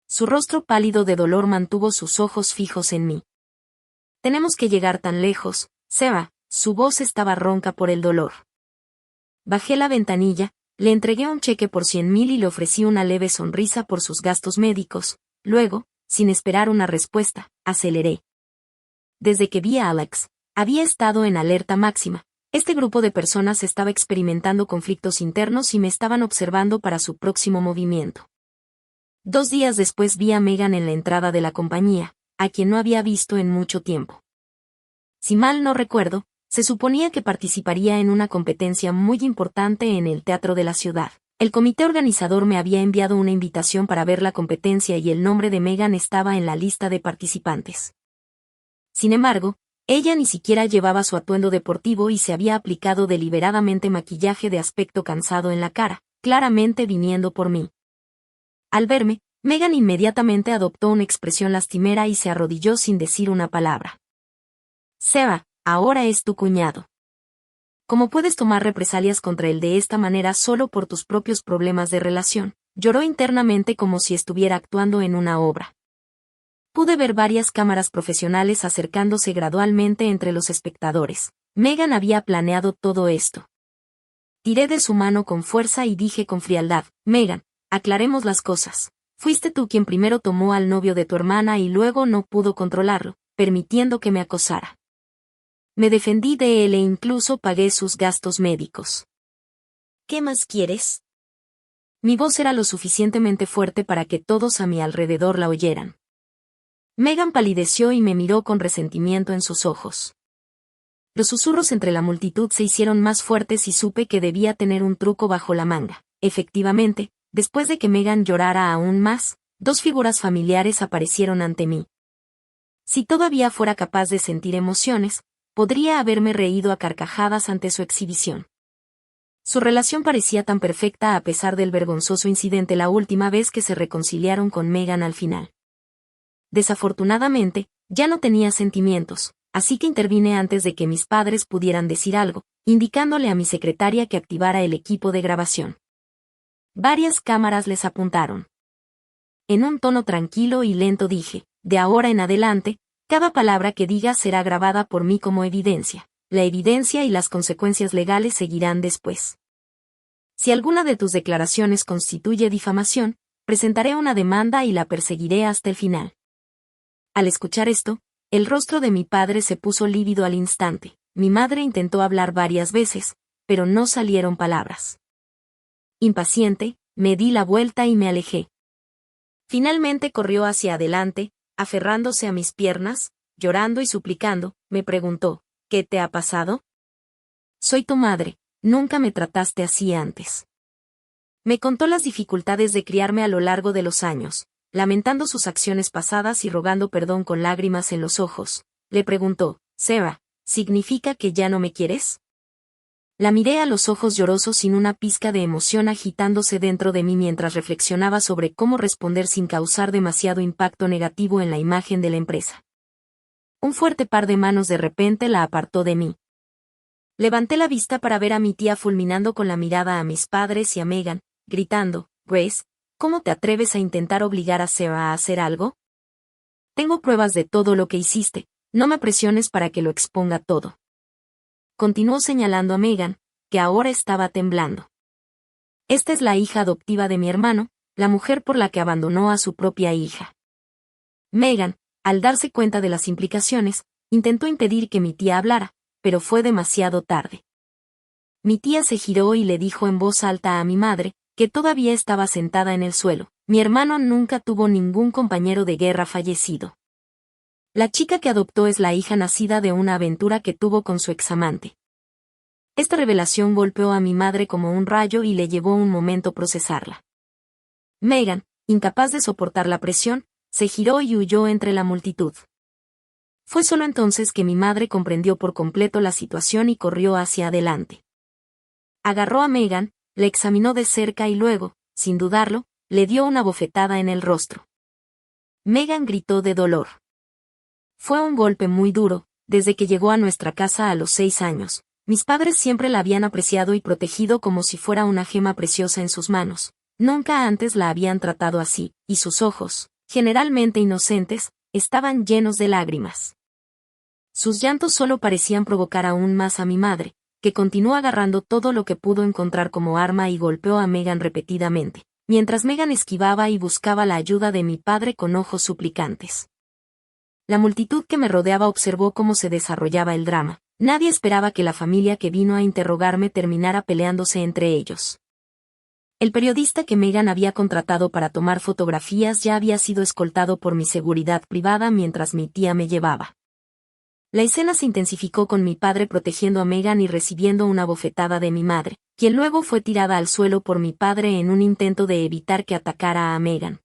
Su rostro pálido de dolor mantuvo sus ojos fijos en mí. Tenemos que llegar tan lejos, Sarah, su voz estaba ronca por el dolor. Bajé la ventanilla, le entregué un cheque por 100,000 y le ofrecí una leve sonrisa por sus gastos médicos, luego, sin esperar una respuesta, aceleré. Desde que vi a Alex, había estado en alerta máxima, Este grupo de personas estaba experimentando conflictos internos y me estaban observando para su próximo movimiento. 2 días después vi a Megan en la entrada de la compañía, a quien no había visto en mucho tiempo. Si mal no recuerdo, se suponía que participaría en una competencia muy importante en el teatro de la ciudad. El comité organizador me había enviado una invitación para ver la competencia y el nombre de Megan estaba en la lista de participantes. Sin embargo, ella ni siquiera llevaba su atuendo deportivo y se había aplicado deliberadamente maquillaje de aspecto cansado en la cara, claramente viniendo por mí. Al verme, Megan inmediatamente adoptó una expresión lastimera y se arrodilló sin decir una palabra. Seba, ahora es tu cuñado. ¿Cómo puedes tomar represalias contra él de esta manera solo por tus propios problemas de relación? Lloró internamente como si estuviera actuando en una obra. Pude ver varias cámaras profesionales acercándose gradualmente entre los espectadores. Megan había planeado todo esto. Tiré de su mano con fuerza y dije con frialdad, Megan, aclaremos las cosas. Fuiste tú quien primero tomó al novio de tu hermana y luego no pudo controlarlo, permitiendo que me acosara. Me defendí de él e incluso pagué sus gastos médicos. ¿Qué más quieres? Mi voz era lo suficientemente fuerte para que todos a mi alrededor la oyeran. Megan palideció y me miró con resentimiento en sus ojos. Los susurros entre la multitud se hicieron más fuertes y supe que debía tener un truco bajo la manga. Efectivamente, después de que Megan llorara aún más, 2 figuras familiares aparecieron ante mí. Si todavía fuera capaz de sentir emociones, podría haberme reído a carcajadas ante su exhibición. Su relación parecía tan perfecta a pesar del vergonzoso incidente la última vez que se reconciliaron con Megan al final. Desafortunadamente, ya no tenía sentimientos, así que intervine antes de que mis padres pudieran decir algo, indicándole a mi secretaria que activara el equipo de grabación. Varias cámaras les apuntaron. En un tono tranquilo y lento dije, de ahora en adelante, cada palabra que diga será grabada por mí como evidencia. La evidencia y las consecuencias legales seguirán después. Si alguna de tus declaraciones constituye difamación, presentaré una demanda y la perseguiré hasta el final. Al escuchar esto, el rostro de mi padre se puso lívido al instante. Mi madre intentó hablar varias veces, pero no salieron palabras. Impaciente, me di la vuelta y me alejé. Finalmente corrió hacia adelante, aferrándose a mis piernas, llorando y suplicando, me preguntó, ¿qué te ha pasado? Soy tu madre, nunca me trataste así antes. Me contó las dificultades de criarme a lo largo de los años, lamentando sus acciones pasadas y rogando perdón con lágrimas en los ojos. Le preguntó, Seba, ¿significa que ya no me quieres? La miré a los ojos llorosos sin una pizca de emoción agitándose dentro de mí mientras reflexionaba sobre cómo responder sin causar demasiado impacto negativo en la imagen de la empresa. Un fuerte par de manos de repente la apartó de mí. Levanté la vista para ver a mi tía fulminando con la mirada a mis padres y a Megan, gritando, Grace, ¿cómo te atreves a intentar obligar a Sarah a hacer algo? Tengo pruebas de todo lo que hiciste, no me presiones para que lo exponga todo. Continuó señalando a Megan, que ahora estaba temblando. Esta es la hija adoptiva de mi hermano, la mujer por la que abandonó a su propia hija. Megan, al darse cuenta de las implicaciones, intentó impedir que mi tía hablara, pero fue demasiado tarde. Mi tía se giró y le dijo en voz alta a mi madre, que todavía estaba sentada en el suelo, mi hermano nunca tuvo ningún compañero de guerra fallecido. La chica que adoptó es la hija nacida de una aventura que tuvo con su examante. Esta revelación golpeó a mi madre como un rayo y le llevó un momento procesarla. Megan, incapaz de soportar la presión, se giró y huyó entre la multitud. Fue solo entonces que mi madre comprendió por completo la situación y corrió hacia adelante. Agarró a Megan, la examinó de cerca y luego, sin dudarlo, le dio una bofetada en el rostro. Megan gritó de dolor. Fue un golpe muy duro, desde que llegó a nuestra casa a los 6 años. Mis padres siempre la habían apreciado y protegido como si fuera una gema preciosa en sus manos. Nunca antes la habían tratado así, y sus ojos, generalmente inocentes, estaban llenos de lágrimas. Sus llantos solo parecían provocar aún más a mi madre, que continuó agarrando todo lo que pudo encontrar como arma y golpeó a Megan repetidamente, mientras Megan esquivaba y buscaba la ayuda de mi padre con ojos suplicantes. La multitud que me rodeaba observó cómo se desarrollaba el drama. Nadie esperaba que la familia que vino a interrogarme terminara peleándose entre ellos. El periodista que Meghan había contratado para tomar fotografías ya había sido escoltado por mi seguridad privada mientras mi tía me llevaba. La escena se intensificó con mi padre protegiendo a Meghan y recibiendo una bofetada de mi madre, quien luego fue tirada al suelo por mi padre en un intento de evitar que atacara a Meghan.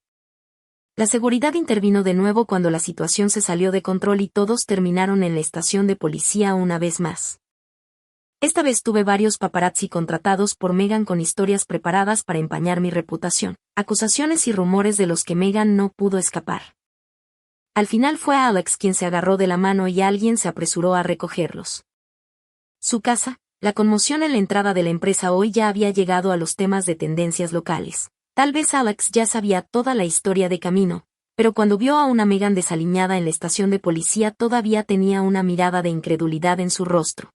La seguridad intervino de nuevo cuando la situación se salió de control y todos terminaron en la estación de policía una vez más. Esta vez tuve varios paparazzi contratados por Meghan con historias preparadas para empañar mi reputación, acusaciones y rumores de los que Meghan no pudo escapar. Al final fue Alex quien se agarró de la mano y alguien se apresuró a recogerlos. Su casa, la conmoción en la entrada de la empresa hoy ya había llegado a los temas de tendencias locales. Tal vez Alex ya sabía toda la historia de camino, pero cuando vio a una Meghan desaliñada en la estación de policía todavía tenía una mirada de incredulidad en su rostro.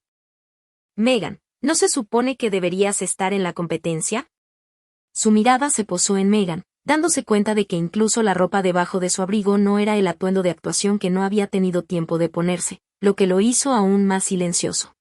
Meghan, ¿no se supone que deberías estar en la competencia? Su mirada se posó en Meghan, dándose cuenta de que incluso la ropa debajo de su abrigo no era el atuendo de actuación que no había tenido tiempo de ponerse, lo que lo hizo aún más silencioso.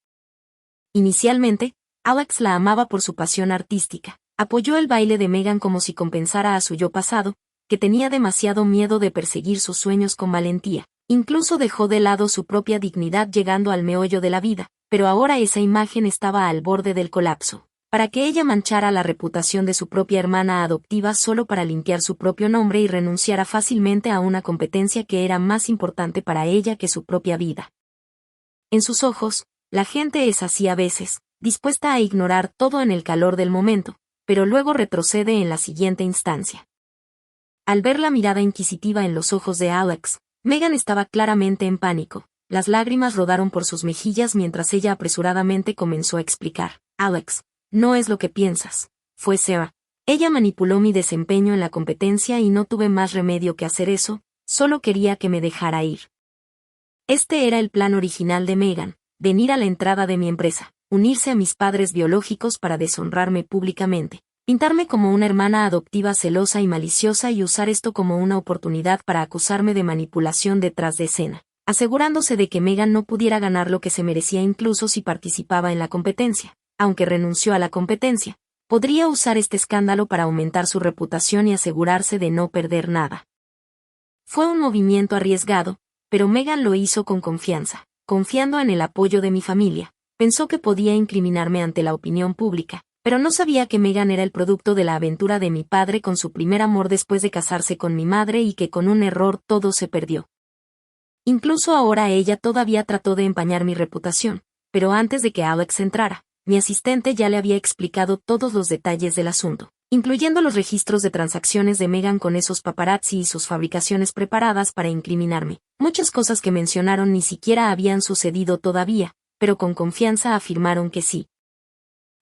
Inicialmente, Alex la amaba por su pasión artística. Apoyó el baile de Meghan como si compensara a su yo pasado, que tenía demasiado miedo de perseguir sus sueños con valentía. Incluso dejó de lado su propia dignidad llegando al meollo de la vida, pero ahora esa imagen estaba al borde del colapso. Para que ella manchara la reputación de su propia hermana adoptiva solo para limpiar su propio nombre y renunciara fácilmente a una competencia que era más importante para ella que su propia vida. En sus ojos, la gente es así a veces, dispuesta a ignorar todo en el calor del momento, pero luego retrocede en la siguiente instancia. Al ver la mirada inquisitiva en los ojos de Alex, Meghan estaba claramente en pánico. Las lágrimas rodaron por sus mejillas mientras ella apresuradamente comenzó a explicar. Alex, no es lo que piensas. Fue Sarah. Ella manipuló mi desempeño en la competencia y no tuve más remedio que hacer eso, solo quería que me dejara ir. Este era el plan original de Meghan, venir a la entrada de mi empresa, unirse a mis padres biológicos para deshonrarme públicamente, pintarme como una hermana adoptiva celosa y maliciosa y usar esto como una oportunidad para acusarme de manipulación detrás de escena, asegurándose de que Meghan no pudiera ganar lo que se merecía incluso si participaba en la competencia. Aunque renunció a la competencia, podría usar este escándalo para aumentar su reputación y asegurarse de no perder nada. Fue un movimiento arriesgado, pero Meghan lo hizo con confianza, confiando en el apoyo de mi familia. Pensó que podía incriminarme ante la opinión pública, pero no sabía que Meghan era el producto de la aventura de mi padre con su primer amor después de casarse con mi madre y que con un error todo se perdió. Incluso ahora ella todavía trató de empañar mi reputación, pero antes de que Alex entrara, mi asistente ya le había explicado todos los detalles del asunto, incluyendo los registros de transacciones de Meghan con esos paparazzi y sus fabricaciones preparadas para incriminarme. Muchas cosas que mencionaron ni siquiera habían sucedido todavía, pero con confianza afirmaron que sí.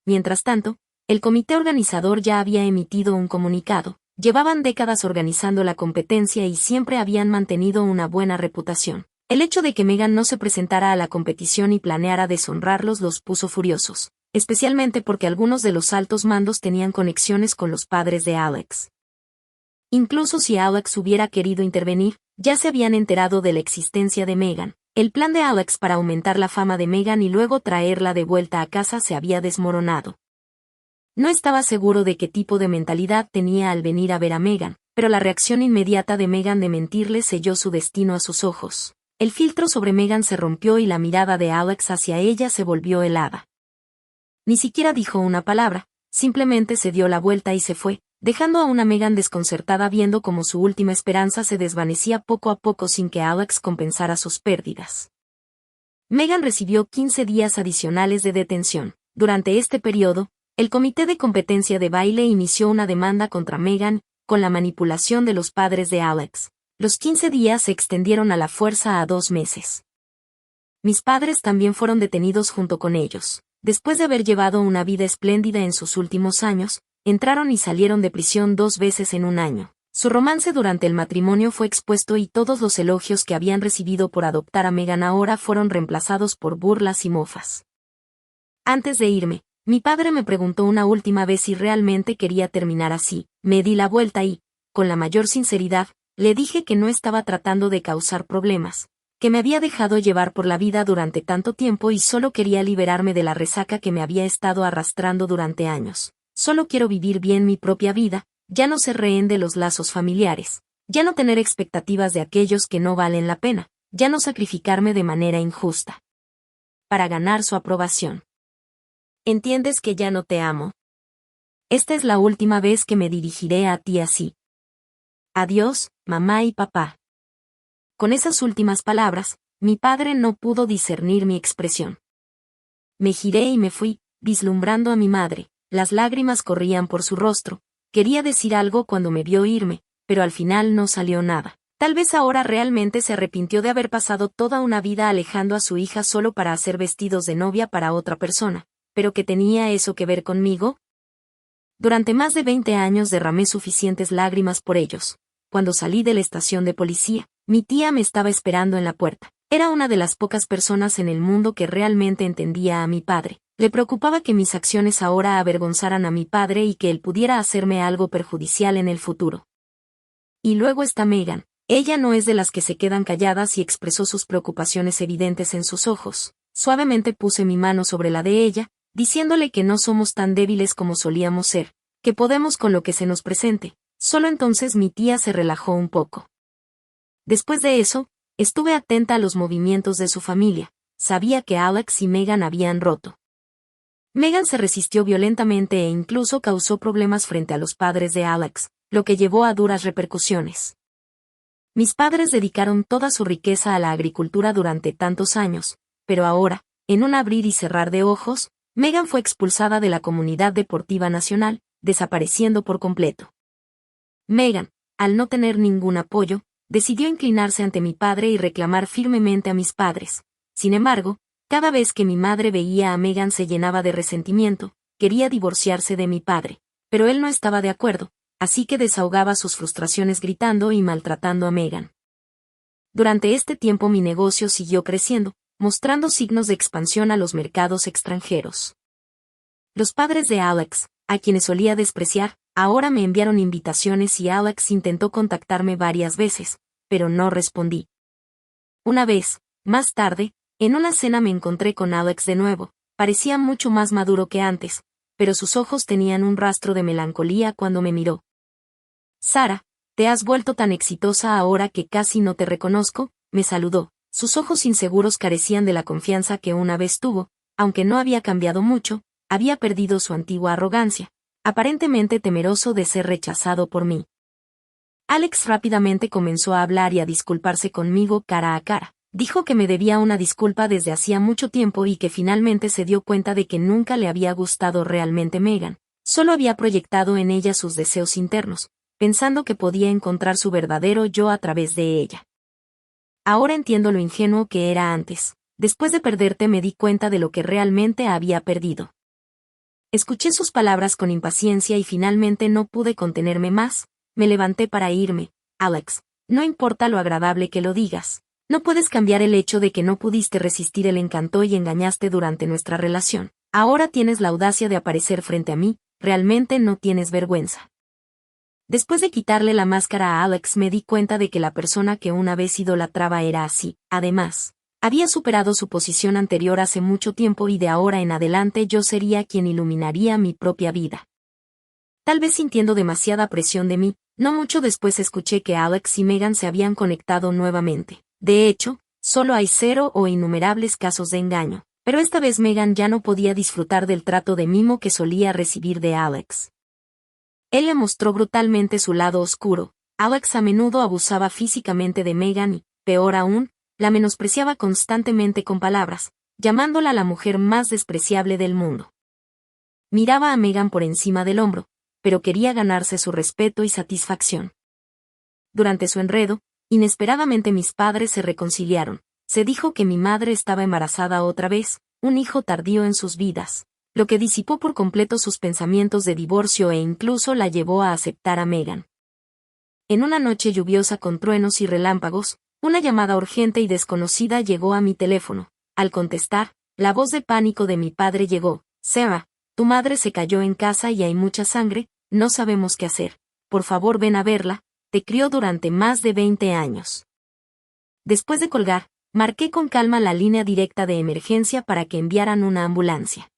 Mientras tanto, el comité organizador ya había emitido un comunicado. Llevaban décadas organizando la competencia y siempre habían mantenido una buena reputación. El hecho de que Meghan no se presentara a la competición y planeara deshonrarlos los puso furiosos, especialmente porque algunos de los altos mandos tenían conexiones con los padres de Alex. Incluso si Alex hubiera querido intervenir, ya se habían enterado de la existencia de Meghan. El plan de Alex para aumentar la fama de Meghan y luego traerla de vuelta a casa se había desmoronado. No estaba seguro de qué tipo de mentalidad tenía al venir a ver a Meghan, pero la reacción inmediata de Meghan de mentirle selló su destino a sus ojos. El filtro sobre Meghan se rompió y la mirada de Alex hacia ella se volvió helada. Ni siquiera dijo una palabra, simplemente se dio la vuelta y se fue, dejando a una Meghan desconcertada viendo cómo su última esperanza se desvanecía poco a poco sin que Alex compensara sus pérdidas. Meghan recibió 15 días adicionales de detención. Durante este periodo, el Comité de Competencia de Baile inició una demanda contra Meghan, con la manipulación de los padres de Alex. Los 15 días se extendieron a la fuerza a 2 meses. Mis padres también fueron detenidos junto con ellos. Después de haber llevado una vida espléndida en sus últimos años, entraron y salieron de prisión 2 veces en un año. Su romance durante el matrimonio fue expuesto y todos los elogios que habían recibido por adoptar a Meghan ahora fueron reemplazados por burlas y mofas. Antes de irme, mi padre me preguntó una última vez si realmente quería terminar así. Me di la vuelta y, con la mayor sinceridad, le dije que no estaba tratando de causar problemas, que me había dejado llevar por la vida durante tanto tiempo y solo quería liberarme de la resaca que me había estado arrastrando durante años. Solo quiero vivir bien mi propia vida, ya no ser rehén de los lazos familiares, ya no tener expectativas de aquellos que no valen la pena, ya no sacrificarme de manera injusta para ganar su aprobación. ¿Entiendes que ya no te amo? Esta es la última vez que me dirigiré a ti así. Adiós, mamá y papá. Con esas últimas palabras, mi padre no pudo discernir mi expresión. Me giré y me fui, vislumbrando a mi madre, las lágrimas corrían por su rostro, quería decir algo cuando me vio irme, pero al final no salió nada. Tal vez ahora realmente se arrepintió de haber pasado toda una vida alejando a su hija solo para hacer vestidos de novia para otra persona, pero ¿qué tenía eso que ver conmigo? Durante más de 20 años derramé suficientes lágrimas por ellos. Cuando salí de la estación de policía, mi tía me estaba esperando en la puerta. Era una de las pocas personas en el mundo que realmente entendía a mi padre. Le preocupaba que mis acciones ahora avergonzaran a mi padre y que él pudiera hacerme algo perjudicial en el futuro. Y luego está Megan. Ella no es de las que se quedan calladas y expresó sus preocupaciones evidentes en sus ojos. Suavemente puse mi mano sobre la de ella, diciéndole que no somos tan débiles como solíamos ser, que podemos con lo que se nos presente. Solo entonces mi tía se relajó un poco. Después de eso, estuve atenta a los movimientos de su familia. Sabía que Alex y Megan habían roto. Megan se resistió violentamente e incluso causó problemas frente a los padres de Alex, lo que llevó a duras repercusiones. Mis padres dedicaron toda su riqueza a la agricultura durante tantos años, pero ahora, en un abrir y cerrar de ojos, Megan fue expulsada de la comunidad deportiva nacional, desapareciendo por completo. Megan, al no tener ningún apoyo, decidió inclinarse ante mi padre y reclamar firmemente a mis padres. Sin embargo, cada vez que mi madre veía a Megan se llenaba de resentimiento, quería divorciarse de mi padre, pero él no estaba de acuerdo, así que desahogaba sus frustraciones gritando y maltratando a Megan. Durante este tiempo mi negocio siguió creciendo, mostrando signos de expansión a los mercados extranjeros. Los padres de Alex, a quienes solía despreciar, ahora me enviaron invitaciones y Alex intentó contactarme varias veces, pero no respondí. Una vez, más tarde, en una cena me encontré con Alex de nuevo. Parecía mucho más maduro que antes, pero sus ojos tenían un rastro de melancolía cuando me miró. Sara, te has vuelto tan exitosa ahora que casi no te reconozco, me saludó. Sus ojos inseguros carecían de la confianza que una vez tuvo, aunque no había cambiado mucho, había perdido su antigua arrogancia, aparentemente temeroso de ser rechazado por mí. Alex rápidamente comenzó a hablar y a disculparse conmigo cara a cara. Dijo que me debía una disculpa desde hacía mucho tiempo y que finalmente se dio cuenta de que nunca le había gustado realmente Megan. Solo había proyectado en ella sus deseos internos, pensando que podía encontrar su verdadero yo a través de ella. Ahora entiendo lo ingenuo que era antes. Después de perderte me di cuenta de lo que realmente había perdido. Escuché sus palabras con impaciencia y finalmente no pude contenerme más. Me levanté para irme. Alex, no importa lo agradable que lo digas. No puedes cambiar el hecho de que no pudiste resistir el encanto y engañaste durante nuestra relación. Ahora tienes la audacia de aparecer frente a mí, realmente no tienes vergüenza. Después de quitarle la máscara a Alex me di cuenta de que la persona que una vez idolatraba era así. Además, había superado su posición anterior hace mucho tiempo y de ahora en adelante yo sería quien iluminaría mi propia vida. Tal vez sintiendo demasiada presión de mí, no mucho después escuché que Alex y Megan se habían conectado nuevamente. De hecho, solo hay 0 o innumerables casos de engaño, pero esta vez Megan ya no podía disfrutar del trato de mimo que solía recibir de Alex. Él le mostró brutalmente su lado oscuro. Alex a menudo abusaba físicamente de Megan y, peor aún, la menospreciaba constantemente con palabras, llamándola la mujer más despreciable del mundo. Miraba a Megan por encima del hombro, pero quería ganarse su respeto y satisfacción. Durante su enredo, inesperadamente mis padres se reconciliaron. Se dijo que mi madre estaba embarazada otra vez, un hijo tardío en sus vidas, lo que disipó por completo sus pensamientos de divorcio e incluso la llevó a aceptar a Megan. En una noche lluviosa con truenos y relámpagos, una llamada urgente y desconocida llegó a mi teléfono. Al contestar, la voz de pánico de mi padre llegó: Sarah, tu madre se cayó en casa y hay mucha sangre, no sabemos qué hacer. Por favor ven a verla, te crió durante más de 20 años. Después de colgar, Marqué con calma la línea directa de emergencia para que enviaran una ambulancia.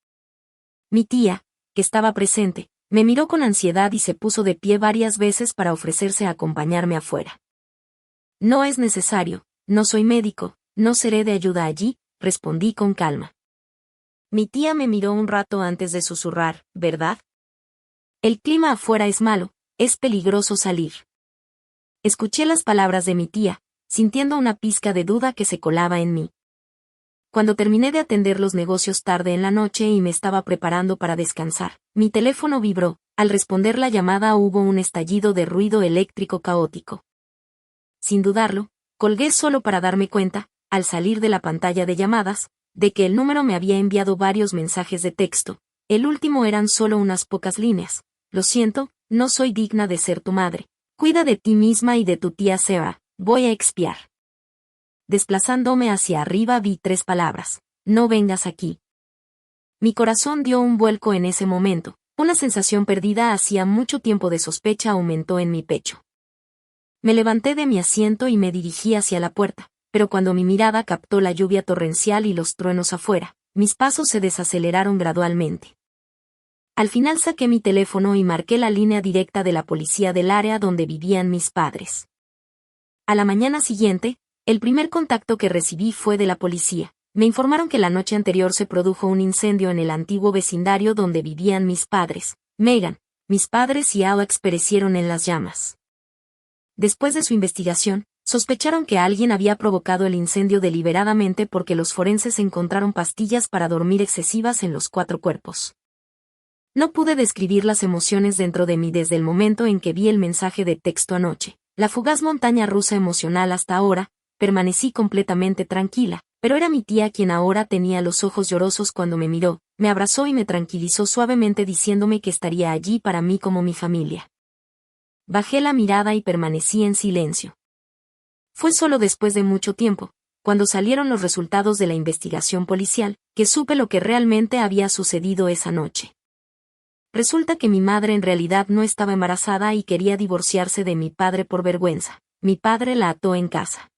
Mi tía, que estaba presente, me miró con ansiedad y se puso de pie varias veces para ofrecerse a acompañarme afuera. No es necesario, no soy médico, no seré de ayuda allí, respondí con calma. Mi tía me miró un rato antes de susurrar, ¿verdad? El clima afuera es malo, es peligroso salir. Escuché las palabras de mi tía, sintiendo una pizca de duda que se colaba en mí. Cuando terminé de atender los negocios tarde en la noche y me estaba preparando para descansar, mi teléfono vibró. Al responder la llamada hubo un estallido de ruido eléctrico caótico. Sin dudarlo, colgué solo para darme cuenta, al salir de la pantalla de llamadas, de que el número me había enviado varios mensajes de texto. El último eran solo unas pocas líneas. Lo siento, no soy digna de ser tu madre. Cuida de ti misma y de tu tía Sarah, voy a expiar. Desplazándome hacia arriba vi 3 palabras. No vengas aquí. Mi corazón dio un vuelco en ese momento. Una sensación perdida hacía mucho tiempo de sospecha aumentó en mi pecho. Me levanté de mi asiento y me dirigí hacia la puerta, pero cuando mi mirada captó la lluvia torrencial y los truenos afuera, mis pasos se desaceleraron gradualmente. Al final saqué mi teléfono y marqué la línea directa de la policía del área donde vivían mis padres. A la mañana siguiente, el primer contacto que recibí fue de la policía. Me informaron que la noche anterior se produjo un incendio en el antiguo vecindario donde vivían mis padres. Megan, mis padres y Alex perecieron en las llamas. Después de su investigación, sospecharon que alguien había provocado el incendio deliberadamente porque los forenses encontraron pastillas para dormir excesivas en los 4 cuerpos. No pude describir las emociones dentro de mí desde el momento en que vi el mensaje de texto anoche. La fugaz montaña rusa emocional hasta ahora, permanecí completamente tranquila, pero era mi tía quien ahora tenía los ojos llorosos cuando me miró, me abrazó y me tranquilizó suavemente diciéndome que estaría allí para mí como mi familia. Bajé la mirada y permanecí en silencio. Fue solo después de mucho tiempo, cuando salieron los resultados de la investigación policial, que supe lo que realmente había sucedido esa noche. Resulta que mi madre en realidad no estaba embarazada y quería divorciarse de mi padre por vergüenza. Mi padre la ató en casa.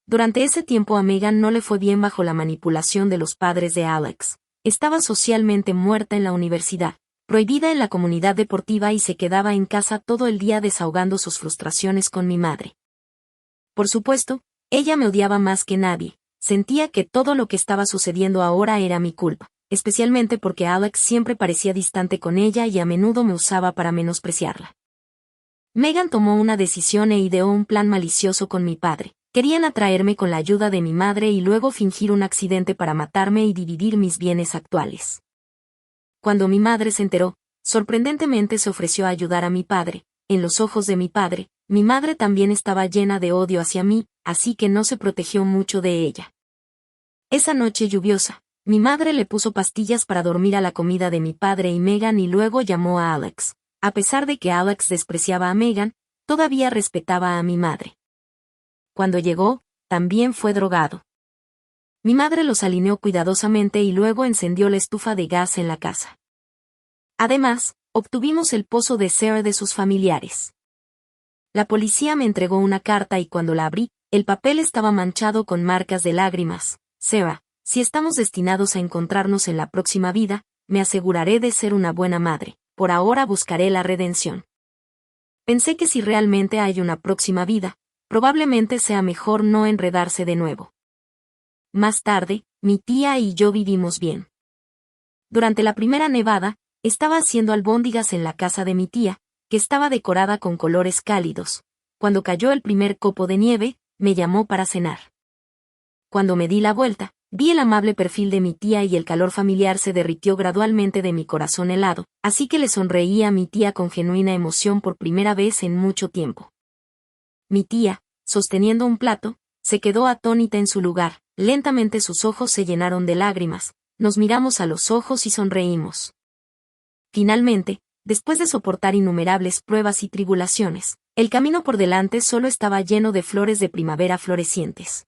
Durante ese tiempo a Megan no le fue bien bajo la manipulación de los padres de Alex. Estaba socialmente muerta en la universidad, prohibida en la comunidad deportiva y se quedaba en casa todo el día desahogando sus frustraciones con mi madre. Por supuesto, ella me odiaba más que nadie. Sentía que todo lo que estaba sucediendo ahora era mi culpa, especialmente porque Alex siempre parecía distante con ella y a menudo me usaba para menospreciarla. Megan tomó una decisión e ideó un plan malicioso con mi padre. Querían atraerme con la ayuda de mi madre y luego fingir un accidente para matarme y dividir mis bienes actuales. Cuando mi madre se enteró, sorprendentemente se ofreció a ayudar a mi padre. En los ojos de mi padre, mi madre también estaba llena de odio hacia mí, así que no se protegió mucho de ella. Esa noche lluviosa, mi madre le puso pastillas para dormir a la comida de mi padre y Megan y luego llamó a Alex. A pesar de que Alex despreciaba a Megan, todavía respetaba a mi madre. Cuando llegó, también fue drogado. Mi madre los alineó cuidadosamente y luego encendió la estufa de gas en la casa. Además, obtuvimos el pozo de Sarah de sus familiares. La policía me entregó una carta y cuando la abrí, el papel estaba manchado con marcas de lágrimas. Sarah, si estamos destinados a encontrarnos en la próxima vida, me aseguraré de ser una buena madre. Por ahora buscaré la redención. Pensé que si realmente hay una próxima vida, probablemente sea mejor no enredarse de nuevo. Más tarde, mi tía y yo vivimos bien. Durante la primera nevada, estaba haciendo albóndigas en la casa de mi tía, que estaba decorada con colores cálidos. Cuando cayó el primer copo de nieve, me llamó para cenar. Cuando me di la vuelta, vi el amable perfil de mi tía y el calor familiar se derritió gradualmente de mi corazón helado, así que le sonreí a mi tía con genuina emoción por primera vez en mucho tiempo. Mi tía, sosteniendo un plato, se quedó atónita en su lugar, lentamente sus ojos se llenaron de lágrimas, nos miramos a los ojos y sonreímos. Finalmente, después de soportar innumerables pruebas y tribulaciones, el camino por delante solo estaba lleno de flores de primavera florecientes.